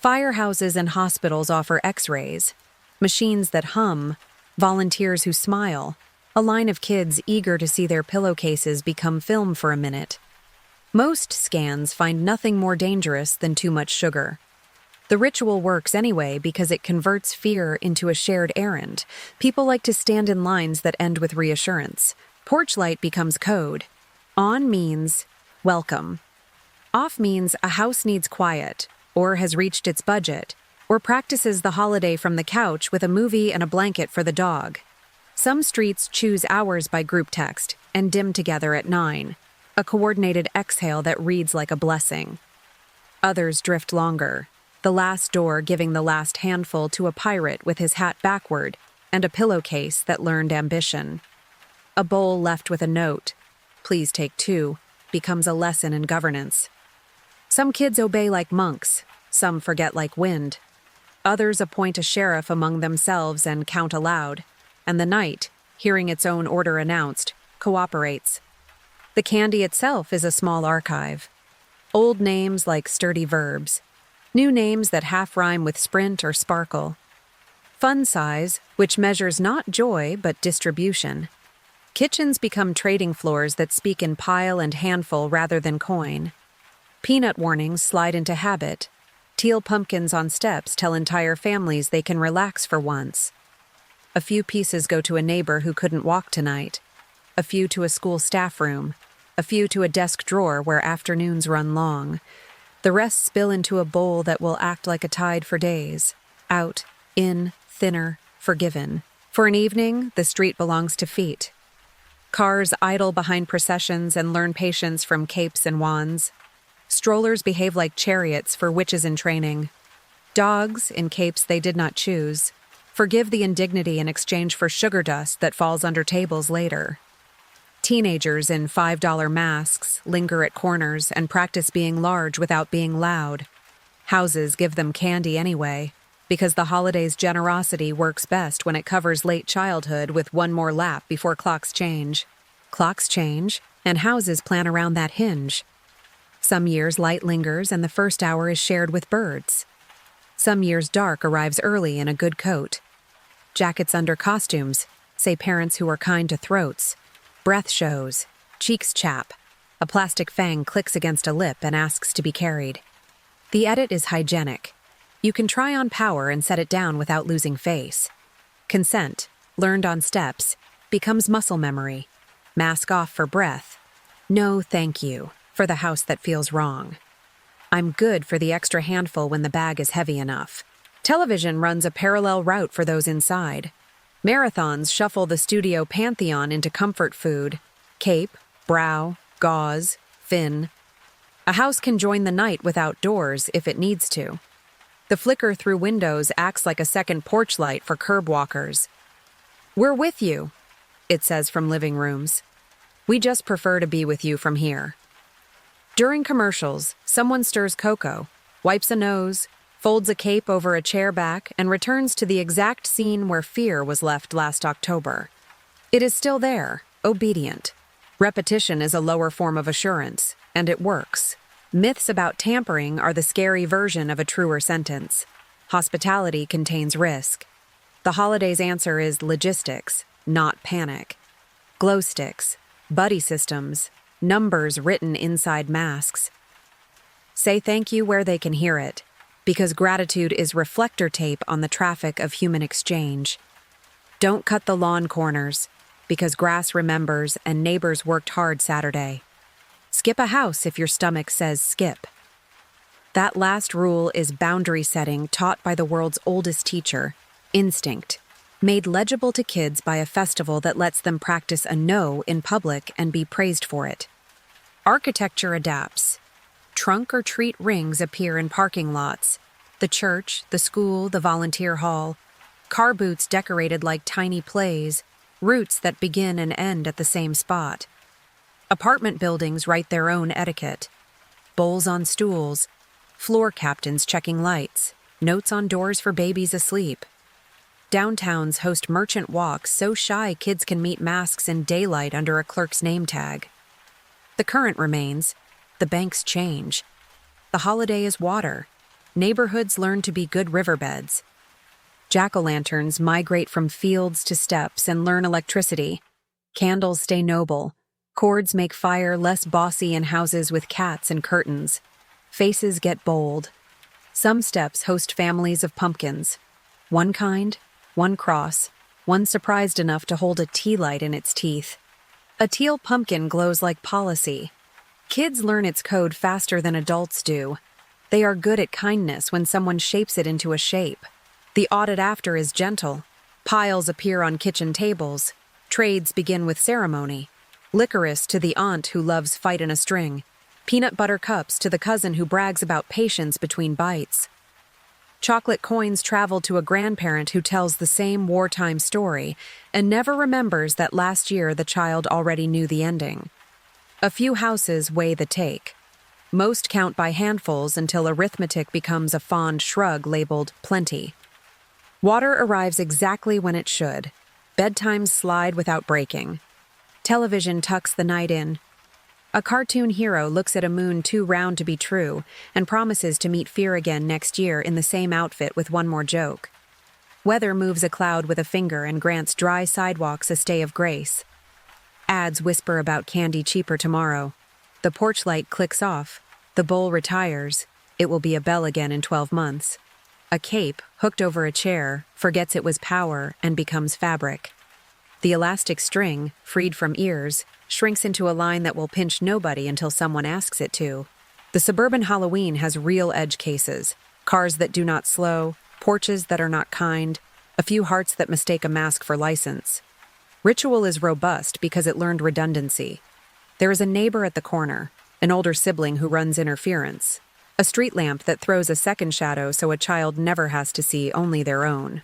Firehouses and hospitals offer x-rays, machines that hum, volunteers who smile, a line of kids eager to see their pillowcases become film for a minute. Most scans find nothing more dangerous than too much sugar. The ritual works anyway because it converts fear into a shared errand. People like to stand in lines that end with reassurance. Porch light becomes code. On means welcome. Off means a house needs quiet, or has reached its budget, or practices the holiday from the couch with a movie and a blanket for the dog. Some streets choose hours by group text and dim together at 9, a coordinated exhale that reads like a blessing. Others drift longer, the last door giving the last handful to a pirate with his hat backward and a pillowcase that learned ambition. A bowl left with a note, "Please take 2, becomes a lesson in governance. Some kids obey like monks, some forget like wind. Others appoint a sheriff among themselves and count aloud, and the night, hearing its own order announced, cooperates. The candy itself is a small archive. Old names like sturdy verbs, new names that half rhyme with sprint or sparkle. Fun size, which measures not joy but distribution. Kitchens become trading floors that speak in pile and handful rather than coin. Peanut warnings slide into habit. Teal pumpkins on steps tell entire families they can relax for once. A few pieces go to a neighbor who couldn't walk tonight. a few to a school staff room, a few to a desk drawer where afternoons run long. The rest spill into a bowl that will act like a tide for days. Out, in, thinner, forgiven. For an evening, the street belongs to feet. Cars idle behind processions and learn patience from capes and wands. Strollers behave like chariots for witches in training. Dogs, in capes they did not choose, forgive the indignity in exchange for sugar dust that falls under tables later. Teenagers in $5 masks linger at corners and practice being large without being loud. Houses give them candy anyway, because the holiday's generosity works best when it covers late childhood with one more lap before clocks change. Clocks change, and houses plan around that hinge. Some years light lingers and the first hour is shared with birds. Some years dark arrives early in a good coat. Jackets under costumes, say parents who are kind to throats. Breath shows, cheeks chap. A plastic fang clicks against a lip and asks to be carried. The edit is hygienic. You can try on power and set it down without losing face. Consent, learned on steps, becomes muscle memory. Mask off for breath. No, thank you, for the house that feels wrong. I'm good for the extra handful when the bag is heavy enough. Television runs a parallel route for those inside. Marathons shuffle the studio Pantheon into comfort food. Cape, brow, gauze, fin. A house can join the night without doors if it needs to. The flicker through windows acts like a second porch light for curb walkers. We're with you, it says from living rooms. We just prefer to be with you from here. During commercials, someone stirs cocoa, wipes a nose, folds a cape over a chair back, and returns to the exact scene where fear was left last October. It is still there, obedient. Repetition is a lower form of assurance, and it works. Myths about tampering are the scary version of a truer sentence. Hospitality contains risk. The holiday's answer is logistics, not panic. Glow sticks, buddy systems, numbers written inside masks. Say thank you where they can hear it, because gratitude is reflector tape on the traffic of human exchange. Don't cut the lawn corners, because grass remembers and neighbors worked hard Saturday. Skip a house if your stomach says skip. That last rule is boundary setting taught by the world's oldest teacher, instinct, made legible to kids by a festival that lets them practice a no in public and be praised for it. Architecture adapts. Trunk or treat rings appear in parking lots. The church, the school, the volunteer hall. Car boots decorated like tiny plays, routes that begin and end at the same spot. Apartment buildings write their own etiquette. Bowls on stools, floor captains checking lights, notes on doors for babies asleep. Downtowns host merchant walks so shy kids can meet masks in daylight under a clerk's name tag. The current remains. The banks change. The holiday is water. Neighborhoods learn to be good riverbeds. Jack-o'-lanterns migrate from fields to steps and learn electricity. Candles stay noble. Cords make fire less bossy in houses with cats and curtains. Faces get bold. Some steps host families of pumpkins. One kind, one cross, one surprised enough to hold a tea light in its teeth. A teal pumpkin glows like policy. Kids learn its code faster than adults do. They are good at kindness when someone shapes it into a shape. The audit after is gentle. Piles appear on kitchen tables. Trades begin with ceremony. Licorice to the aunt who loves fight in a string. Peanut butter cups to the cousin who brags about patience between bites. Chocolate coins travel to a grandparent who tells the same wartime story and never remembers that last year the child already knew the ending. A few houses weigh the take. Most count by handfuls until arithmetic becomes a fond shrug labeled plenty. Water arrives exactly when it should. Bedtimes slide without breaking. Television tucks the night in. A cartoon hero looks at a moon too round to be true and promises to meet fear again next year in the same outfit with one more joke. Weather moves a cloud with a finger and grants dry sidewalks a stay of grace. Ads whisper about candy cheaper tomorrow. The porch light clicks off. The bowl retires. It will be a bell again in 12 months. A cape, hooked over a chair, forgets it was power and becomes fabric. The elastic string, freed from ears, shrinks into a line that will pinch nobody until someone asks it to. The suburban Halloween has real edge cases, cars that do not slow, porches that are not kind, a few hearts that mistake a mask for license. Ritual is robust because it learned redundancy. There is a neighbor at the corner, an older sibling who runs interference, a street lamp that throws a second shadow so a child never has to see only their own.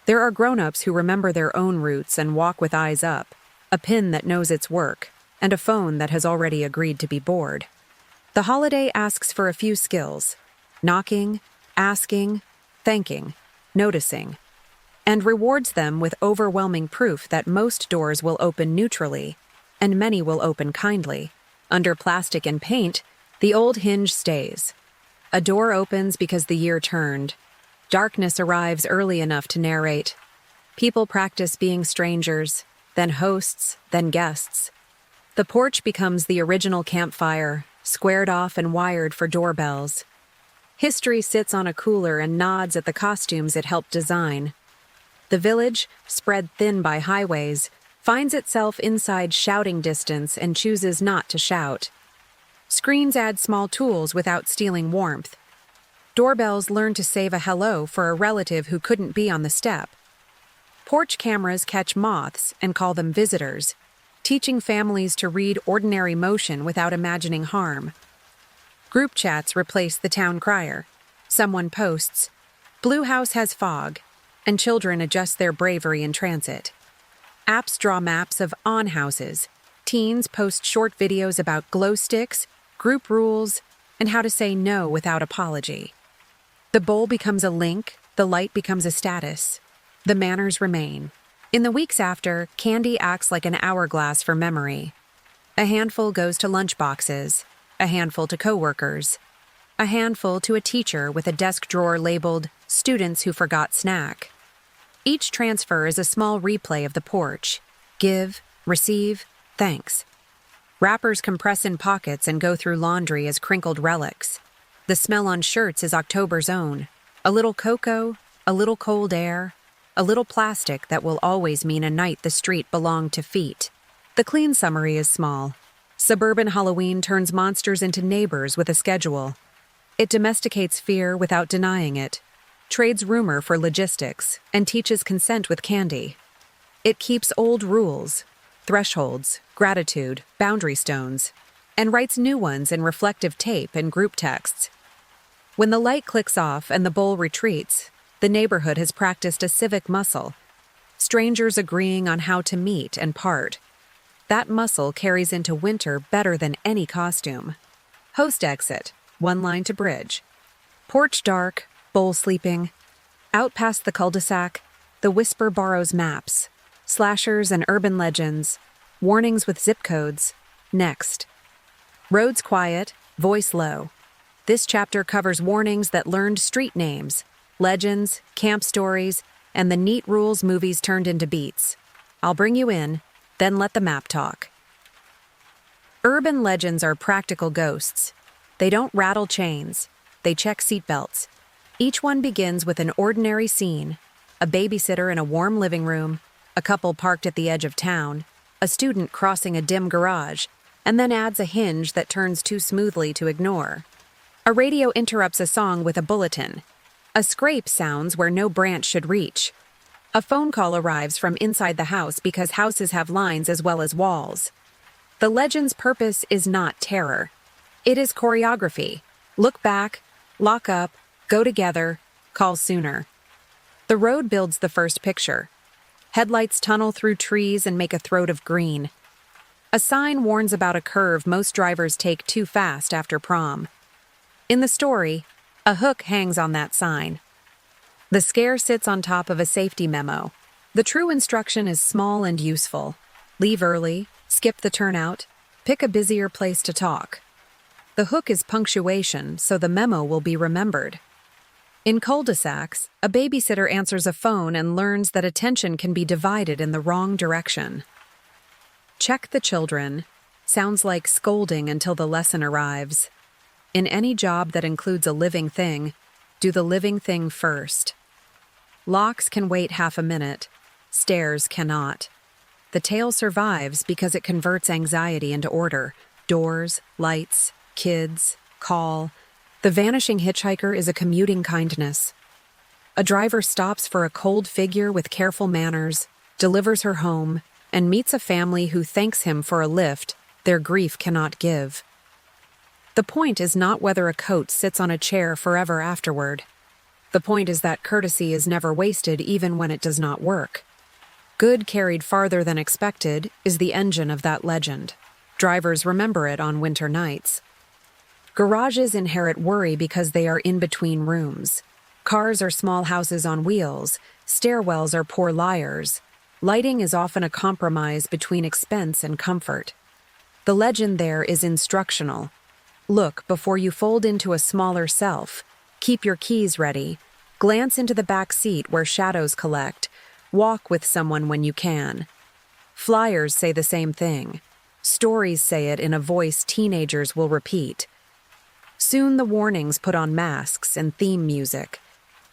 There are grown-ups who remember their own roots and walk with eyes up, a pin that knows its work, and a phone that has already agreed to be bored. The holiday asks for a few skills: knocking, asking, thanking, noticing, and rewards them with overwhelming proof that most doors will open neutrally, and many will open kindly. Under plastic and paint, the old hinge stays. A door opens because the year turned. Darkness arrives early enough to narrate. People practice being strangers, then hosts, then guests. The porch becomes the original campfire, squared off and wired for doorbells. History sits on a cooler and nods at the costumes it helped design. The village, spread thin by highways, finds itself inside shouting distance and chooses not to shout. Screens add small tools without stealing warmth. Doorbells learn to save a hello for a relative who couldn't be on the step. Porch cameras catch moths and call them visitors, teaching families to read ordinary motion without imagining harm. Group chats replace the town crier. Someone posts, "Blue house has fog," and children adjust their bravery in transit. Apps draw maps of on houses. Teens post short videos about glow sticks, group rules, and how to say no without apology. The bowl becomes a link, the light becomes a status. The manners remain. In the weeks after, candy acts like an hourglass for memory. A handful goes to lunchboxes, a handful to coworkers, a handful to a teacher with a desk drawer labeled "Students Who Forgot Snack." Each transfer is a small replay of the porch. Give, receive, thanks. Wrappers compress in pockets and go through laundry as crinkled relics. The smell on shirts is October's own. A little cocoa, a little cold air, a little plastic that will always mean a night the street belonged to feet. The clean summary is small. Suburban Halloween turns monsters into neighbors with a schedule. It domesticates fear without denying it, trades rumor for logistics, and teaches consent with candy. It keeps old rules, thresholds, gratitude, boundary stones, and writes new ones in reflective tape and group texts. When the light clicks off and the bowl retreats, the neighborhood has practiced a civic muscle, strangers agreeing on how to meet and part. That muscle carries into winter better than any costume. Host exit, one line to bridge. Porch dark, bowl sleeping. Out past the cul-de-sac, the whisper borrows maps, slashers and urban legends, warnings with zip codes. Next. Roads quiet, voice low. This chapter covers warnings that learned street names, legends, camp stories, and the neat rules movies turned into beats. I'll bring you in, then let the map talk. Urban legends are practical ghosts. They don't rattle chains. They check seatbelts. Each one begins with an ordinary scene: a babysitter in a warm living room, a couple parked at the edge of town, a student crossing a dim garage, and then adds a hinge that turns too smoothly to ignore. A radio interrupts a song with a bulletin. A scrape sounds where no branch should reach. A phone call arrives from inside the house because houses have lines as well as walls. The legend's purpose is not terror. It is choreography. Look back, lock up, go together, call sooner. The road builds the first picture. Headlights tunnel through trees and make a throat of green. A sign warns about a curve most drivers take too fast after prom. In the story, a hook hangs on that sign. The scare sits on top of a safety memo. The true instruction is small and useful. Leave early, skip the turnout, pick a busier place to talk. The hook is punctuation, so the memo will be remembered. In cul-de-sacs, a babysitter answers a phone and learns that attention can be divided in the wrong direction. Check the children sounds like scolding until the lesson arrives. In any job that includes a living thing, do the living thing first. Locks can wait half a minute. Stairs cannot. The tale survives because it converts anxiety into order. Doors, lights, kids, call. The vanishing hitchhiker is a commuting kindness. A driver stops for a cold figure with careful manners, delivers her home, and meets a family who thanks him for a lift their grief cannot give. The point is not whether a coat sits on a chair forever afterward. The point is that courtesy is never wasted even when it does not work. Good carried farther than expected is the engine of that legend. Drivers remember it on winter nights. Garages inherit worry because they are in between rooms. Cars are small houses on wheels. Stairwells are poor liars. Lighting is often a compromise between expense and comfort. The legend there is instructional. Look before you fold into a smaller self. Keep your keys ready. Glance into the back seat where shadows collect. Walk with someone when you can. Flyers say the same thing. Stories say it in a voice teenagers will repeat. Soon the warnings put on masks and theme music.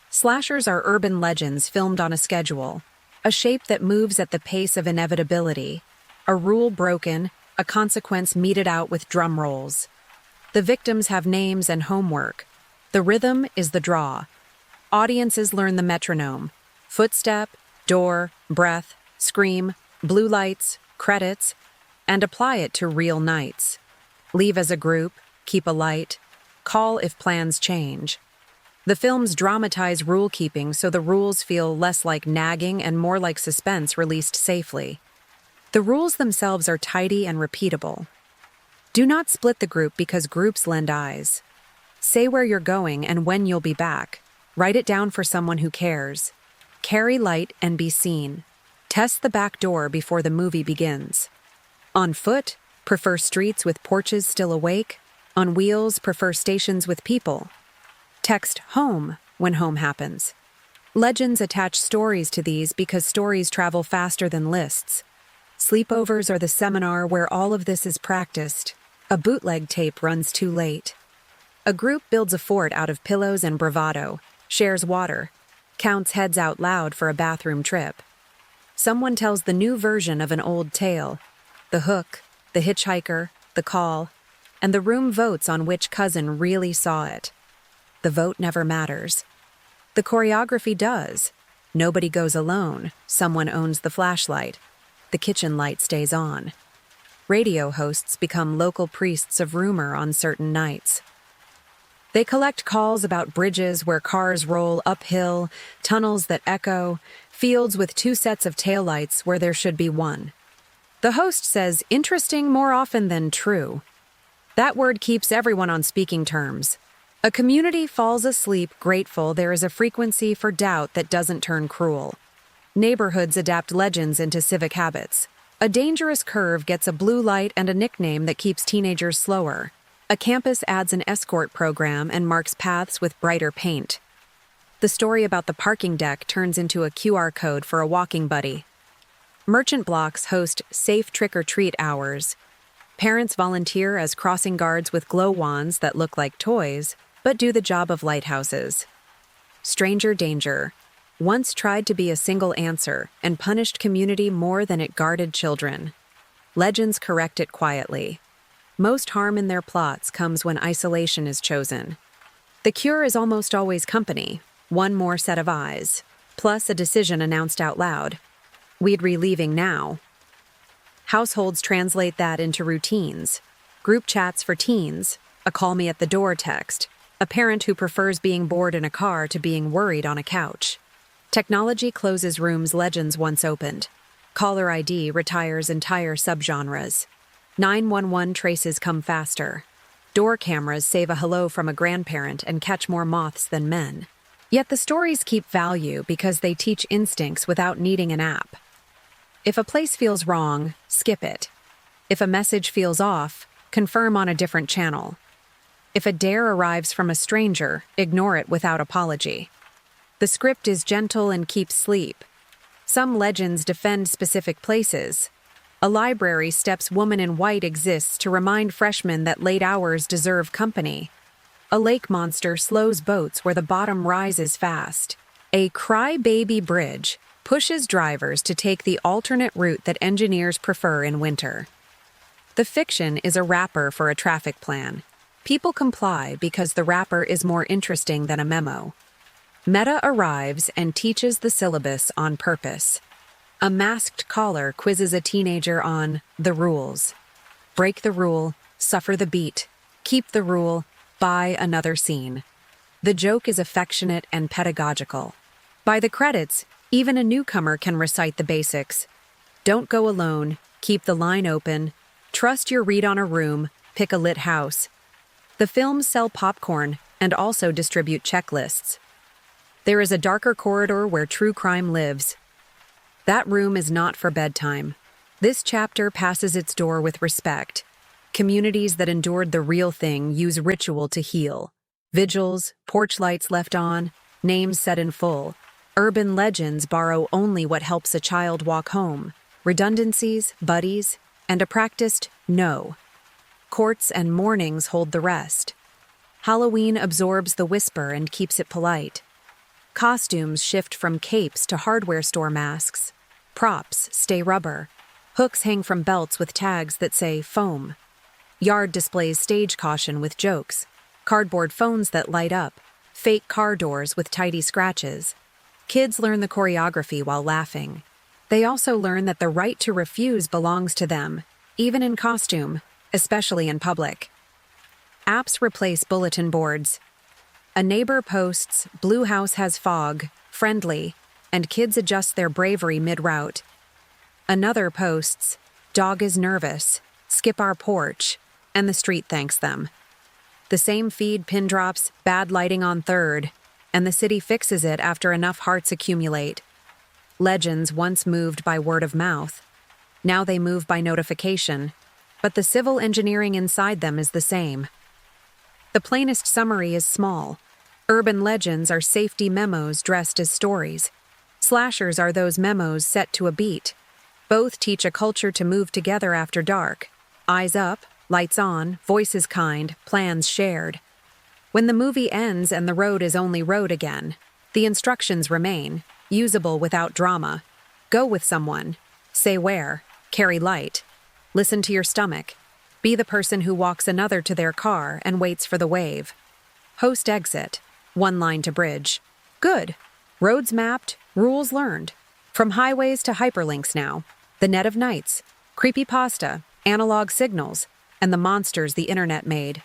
Slashers are urban legends filmed on a schedule, a shape that moves at the pace of inevitability, a rule broken, a consequence meted out with drum rolls. The victims have names and homework. The rhythm is the draw. Audiences learn the metronome. Footstep, door, breath, scream, blue lights, credits, and apply it to real nights. Leave as a group, keep a light, call if plans change. The films dramatize rule-keeping so the rules feel less like nagging and more like suspense released safely. The rules themselves are tidy and repeatable. Do not split the group because groups lend eyes. Say where you're going and when you'll be back. Write it down for someone who cares. Carry light and be seen. Test the back door before the movie begins. On foot, prefer streets with porches still awake. On wheels, prefer stations with people. Text home when home happens. Legends attach stories to these because stories travel faster than lists. Sleepovers are the seminar where all of this is practiced. A bootleg tape runs too late. A group builds a fort out of pillows and bravado, shares water, counts heads out loud for a bathroom trip. Someone tells the new version of an old tale. The hook, the hitchhiker, the call, and the room votes on which cousin really saw it. The vote never matters. The choreography does. Nobody goes alone. Someone owns the flashlight. The kitchen light stays on. Radio hosts become local priests of rumor on certain nights. They collect calls about bridges where cars roll uphill, tunnels that echo, fields with two sets of taillights where there should be one. The host says interesting more often than true. That word keeps everyone on speaking terms. A community falls asleep grateful there is a frequency for doubt that doesn't turn cruel. Neighborhoods adapt legends into civic habits. A dangerous curve gets a blue light and a nickname that keeps teenagers slower. A campus adds an escort program and marks paths with brighter paint. The story about the parking deck turns into a QR code for a walking buddy. Merchant blocks host safe trick-or-treat hours. Parents volunteer as crossing guards with glow wands that look like toys, but do the job of lighthouses. Stranger danger once tried to be a single answer and punished community more than it guarded children. Legends correct it quietly. Most harm in their plots comes when isolation is chosen. The cure is almost always company, one more set of eyes, plus a decision announced out loud. We'd leaving now. Households translate that into routines. Group chats for teens, a call me at the door text, a parent who prefers being bored in a car to being worried on a couch. Technology closes rooms legends once opened. Caller ID retires entire subgenres. 911 traces come faster. Door cameras save a hello from a grandparent and catch more moths than men. Yet the stories keep value because they teach instincts without needing an app. If a place feels wrong, skip it. If a message feels off, confirm on a different channel. If a dare arrives from a stranger, ignore it without apology. The script is gentle and keeps sleep. Some legends defend specific places. A library steps woman in white exists to remind freshmen that late hours deserve company. A lake monster slows boats where the bottom rises fast. A crybaby bridge pushes drivers to take the alternate route that engineers prefer in winter. The fiction is a wrapper for a traffic plan. People comply because the wrapper is more interesting than a memo. Meta arrives and teaches the syllabus on purpose. A masked caller quizzes a teenager on the rules. Break the rule, suffer the beat, keep the rule, buy another scene. The joke is affectionate and pedagogical. By the credits, even a newcomer can recite the basics. Don't go alone, keep the line open, trust your read on a room, pick a lit house. The films sell popcorn and also distribute checklists. There is a darker corridor where true crime lives. That room is not for bedtime. This chapter passes its door with respect. Communities that endured the real thing use ritual to heal. Vigils, porch lights left on, names said in full. Urban legends borrow only what helps a child walk home. Redundancies, buddies, and a practiced no. Courts and mornings hold the rest. Halloween absorbs the whisper and keeps it polite. Costumes shift from capes to hardware store masks. Props stay rubber. Hooks hang from belts with tags that say foam. Yard displays stage caution with jokes. Cardboard phones that light up. Fake car doors with tidy scratches. Kids learn the choreography while laughing. They also learn that the right to refuse belongs to them, even in costume, especially in public. Apps replace bulletin boards. A neighbor posts, "Blue house has fog, friendly," and kids adjust their bravery mid-route. Another posts, "Dog is nervous, skip our porch," and the street thanks them. The same feed pin drops, "Bad lighting on 3rd," and the city fixes it after enough hearts accumulate. Legends once moved by word of mouth. Now they move by notification, but the civil engineering inside them is the same. The plainest summary is small. Urban legends are safety memos dressed as stories. Slashers are those memos set to a beat. Both teach a culture to move together after dark. Eyes up, lights on, voices kind, plans shared. When the movie ends and the road is only road again, the instructions remain, usable without drama. Go with someone. Say where. Carry light. Listen to your stomach. Be the person who walks another to their car and waits for the wave. Host exit. One line to bridge. Good. Roads mapped, rules learned. From highways to hyperlinks now. The net of nights. Creepypasta. Analog signals. And the monsters the internet made.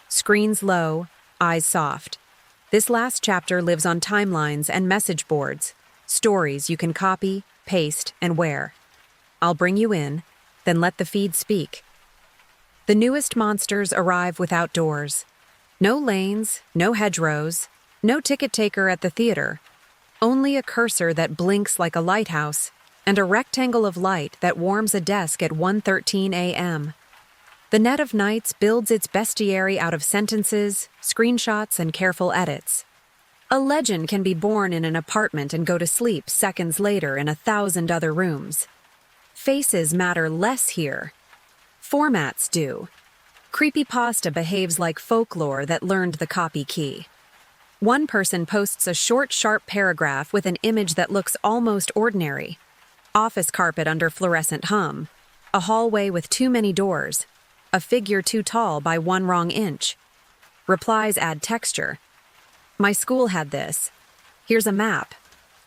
Screens low, eyes soft. This last chapter lives on timelines and message boards. Stories you can copy, paste, and wear. I'll bring you in, then let the feed speak. The newest monsters arrive without doors. No lanes, no hedgerows, no ticket taker at the theater. Only a cursor that blinks like a lighthouse, and a rectangle of light that warms a desk at 1:13 a.m. The net of nights builds its bestiary out of sentences, screenshots, and careful edits. A legend can be born in an apartment and go to sleep seconds later in 1,000 other rooms. Faces matter less here. Formats do. Creepypasta behaves like folklore that learned the copy key. One person posts a short, sharp paragraph with an image that looks almost ordinary. Office carpet under fluorescent hum. A hallway with too many doors. A figure too tall by one wrong inch. Replies add texture. My school had this. Here's a map.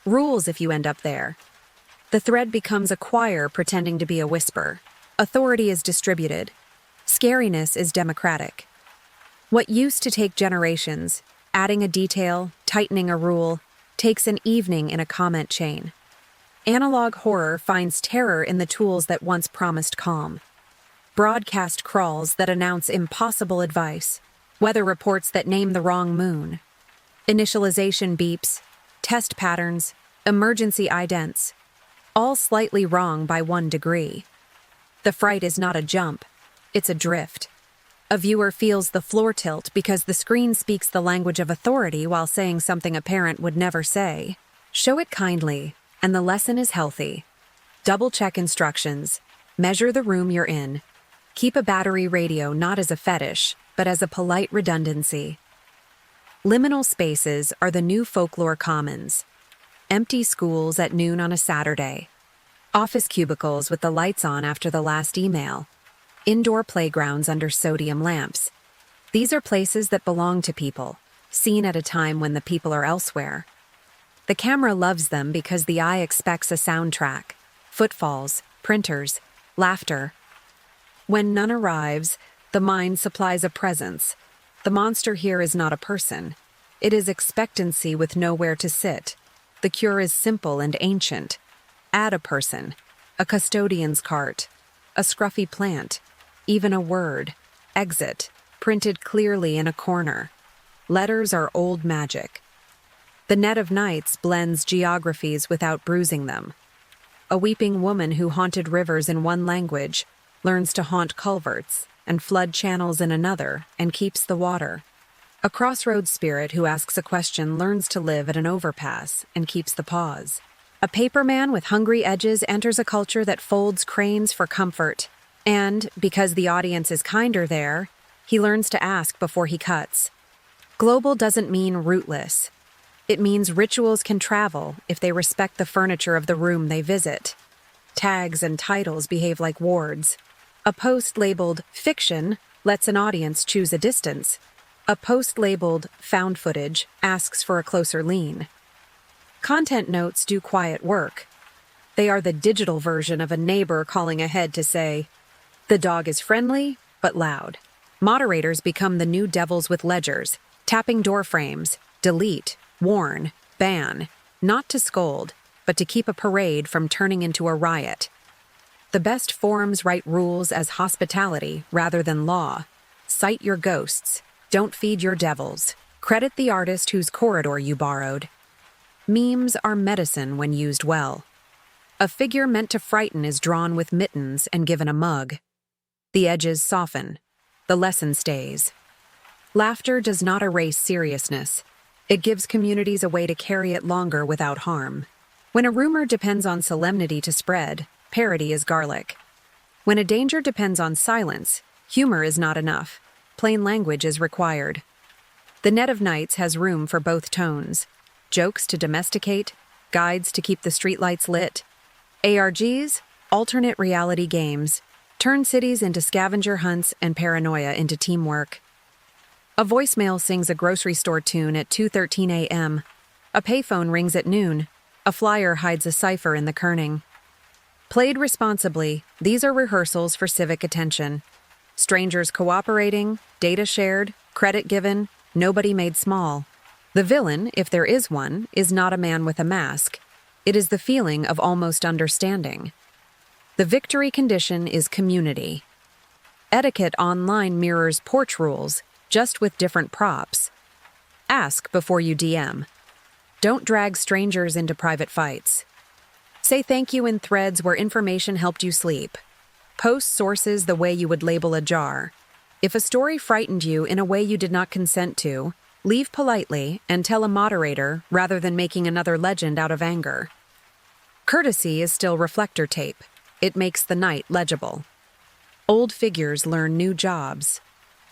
Rules if you end up there. The thread becomes a choir pretending to be a whisper. Authority is distributed. Scariness is democratic. What used to take generations, adding a detail, tightening a rule, takes an evening in a comment chain. Analog horror finds terror in the tools that once promised calm. Broadcast crawls that announce impossible advice. Weather reports that name the wrong moon. Initialization beeps, test patterns, emergency idents. All slightly wrong by 1 degree. The fright is not a jump, it's a drift. A viewer feels the floor tilt because the screen speaks the language of authority while saying something a parent would never say. Show it kindly, and the lesson is healthy. Double-check instructions. Measure the room you're in. Keep a battery radio not as a fetish, but as a polite redundancy. Liminal spaces are the new folklore commons. Empty schools at noon on a Saturday. Office cubicles with the lights on after the last email. Indoor playgrounds under sodium lamps. These are places that belong to people, seen at a time when the people are elsewhere. The camera loves them because the eye expects a soundtrack, footfalls, printers, laughter. When none arrives, the mind supplies a presence. The monster here is not a person. It is expectancy with nowhere to sit. The cure is simple and ancient. Add a person, a custodian's cart, a scruffy plant, even a word, exit, printed clearly in a corner. Letters are old magic. The net of nights blends geographies without bruising them. A weeping woman who haunted rivers in one language learns to haunt culverts and flood channels in another and keeps the water. A crossroads spirit who asks a question learns to live at an overpass and keeps the pause. A paperman with hungry edges enters a culture that folds cranes for comfort. And, because the audience is kinder there, he learns to ask before he cuts. Global doesn't mean rootless. It means rituals can travel if they respect the furniture of the room they visit. Tags and titles behave like wards. A post labeled fiction lets an audience choose a distance. A post labeled found footage asks for a closer lean. Content notes do quiet work. They are the digital version of a neighbor calling ahead to say, "The dog is friendly, but loud." Moderators become the new devils with ledgers, tapping door frames, delete, warn, ban, not to scold, but to keep a parade from turning into a riot. The best forums write rules as hospitality rather than law. Cite your ghosts. Don't feed your devils. Credit the artist whose corridor you borrowed. Memes are medicine when used well. A figure meant to frighten is drawn with mittens and given a mug. The edges soften. The lesson stays. Laughter does not erase seriousness. It gives communities a way to carry it longer without harm. When a rumor depends on solemnity to spread, parody is garlic. When a danger depends on silence, humor is not enough. Plain language is required. The net of nights has room for both tones. Jokes to domesticate, guides to keep the streetlights lit. ARGs, alternate reality games, turn cities into scavenger hunts and paranoia into teamwork. A voicemail sings a grocery store tune at 2:13 a.m. A payphone rings at noon. A flyer hides a cipher in the kerning. Played responsibly, these are rehearsals for civic attention. Strangers cooperating, data shared, credit given, nobody made small. The villain, if there is one, is not a man with a mask. It is the feeling of almost understanding. The victory condition is community. Etiquette online mirrors porch rules, just with different props. Ask before you DM. Don't drag strangers into private fights. Say thank you in threads where information helped you sleep. Post sources the way you would label a jar. If a story frightened you in a way you did not consent to, leave politely and tell a moderator rather than making another legend out of anger. Courtesy is still reflector tape. It makes the night legible. Old figures learn new jobs.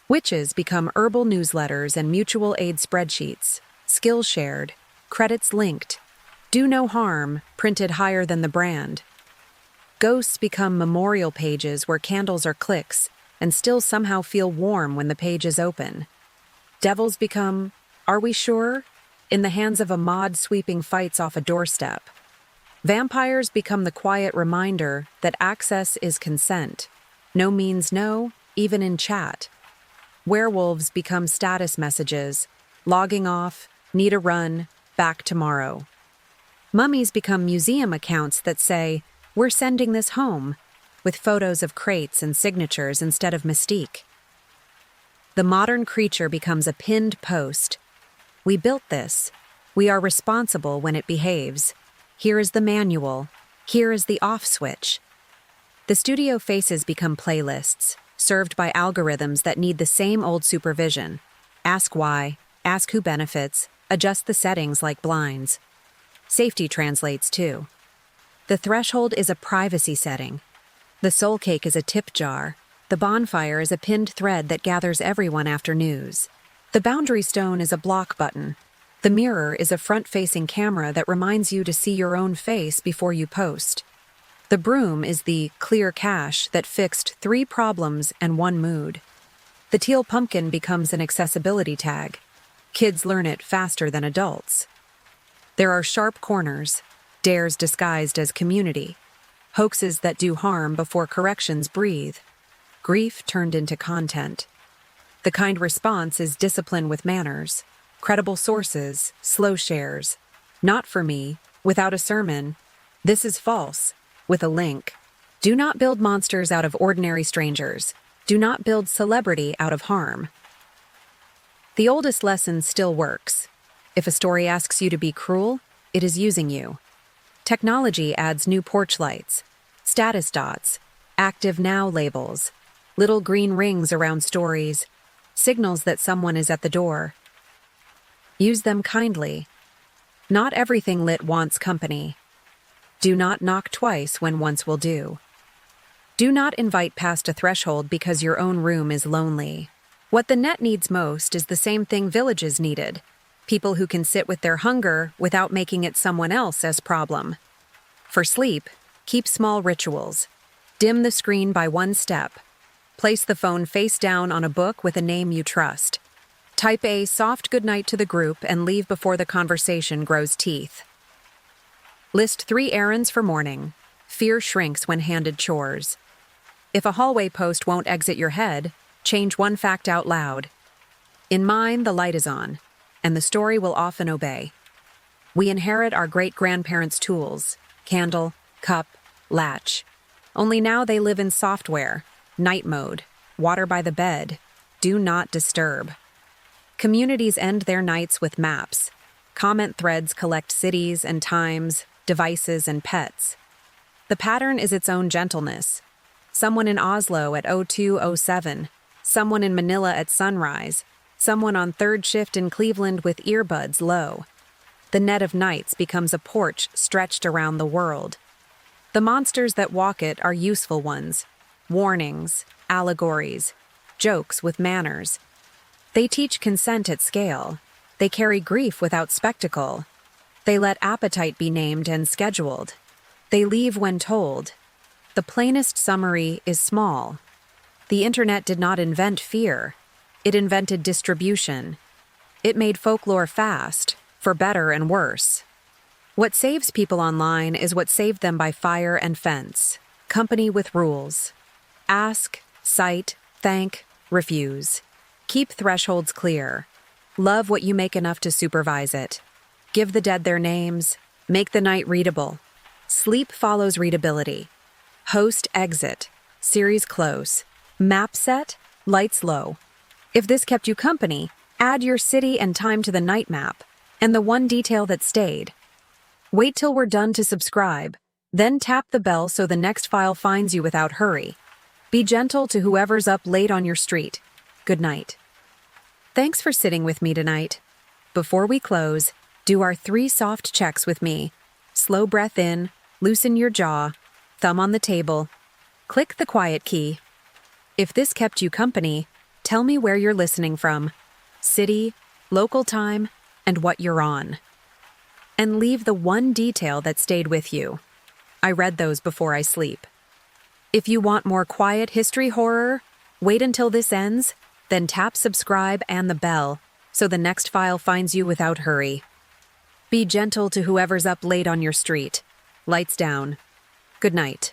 Witches become herbal newsletters and mutual aid spreadsheets. Skills shared. Credits linked. Do no harm, printed higher than the brand. Ghosts become memorial pages where candles are clicks and still somehow feel warm when the page is open. Devils become, are we sure? In the hands of a mod sweeping fights off a doorstep. Vampires become the quiet reminder that access is consent. No means no, even in chat. Werewolves become status messages. Logging off, need a run, back tomorrow. Mummies become museum accounts that say, we're sending this home, with photos of crates and signatures instead of mystique. The modern creature becomes a pinned post. We built this. We are responsible when it behaves. Here is the manual. Here is the off switch. The studio faces become playlists, served by algorithms that need the same old supervision. Ask why, ask who benefits, adjust the settings like blinds. Safety translates too. The threshold is a privacy setting. The soul cake is a tip jar. The bonfire is a pinned thread that gathers everyone after news. The boundary stone is a block button. The mirror is a front-facing camera that reminds you to see your own face before you post. The broom is the clear cache that fixed 3 problems and 1 mood. The teal pumpkin becomes an accessibility tag. Kids learn it faster than adults. There are sharp corners, dares disguised as community, hoaxes that do harm before corrections breathe, grief turned into content. The kind response is discipline with manners, credible sources, slow shares. Not for me, without a sermon. This is false, with a link. Do not build monsters out of ordinary strangers. Do not build celebrity out of harm. The oldest lesson still works. If a story asks you to be cruel, it is using you. Technology adds new porch lights, status dots, active now labels, little green rings around stories, signals that someone is at the door. Use them kindly. Not everything lit wants company. Do not knock twice when once will do. Do not invite past a threshold because your own room is lonely. What the net needs most is the same thing villages needed. People who can sit with their hunger without making it someone else's problem. For sleep, keep small rituals. Dim the screen by 1 step. Place the phone face down on a book with a name you trust. Type a soft goodnight to the group and leave before the conversation grows teeth. List 3 errands for morning. Fear shrinks when handed chores. If a hallway post won't exit your head, change 1 fact out loud. In mine, the light is on, and the story will often obey. We inherit our great-grandparents' tools, candle, cup, latch. Only now they live in software, night mode, water by the bed, do not disturb. Communities end their nights with maps. Comment threads collect cities and times, devices and pets. The pattern is its own gentleness. Someone in Oslo at 02:07, someone in Manila at sunrise, someone on 3rd shift in Cleveland with earbuds low. The net of nights becomes a porch stretched around the world. The monsters that walk it are useful ones. Warnings, allegories, jokes with manners. They teach consent at scale. They carry grief without spectacle. They let appetite be named and scheduled. They leave when told. The plainest summary is small. The internet did not invent fear. It invented distribution. It made folklore fast, for better and worse. What saves people online is what saved them by fire and fence. Company with rules. Ask, cite, thank, refuse. Keep thresholds clear. Love what you make enough to supervise it. Give the dead their names. Make the night readable. Sleep follows readability. Host exit. Series close. Map set. Lights low. If this kept you company, add your city and time to the night map, and the one detail that stayed. Wait till we're done to subscribe, then tap the bell so the next file finds you without hurry. Be gentle to whoever's up late on your street. Good night. Thanks for sitting with me tonight. Before we close, do our 3 soft checks with me. Slow breath in, loosen your jaw, thumb on the table. Click the quiet key. If this kept you company, tell me where you're listening from, city, local time, and what you're on. And leave the one detail that stayed with you. I read those before I sleep. If you want more quiet history horror, wait until this ends, then tap subscribe and the bell so the next file finds you without hurry. Be gentle to whoever's up late on your street. Lights down. Good night.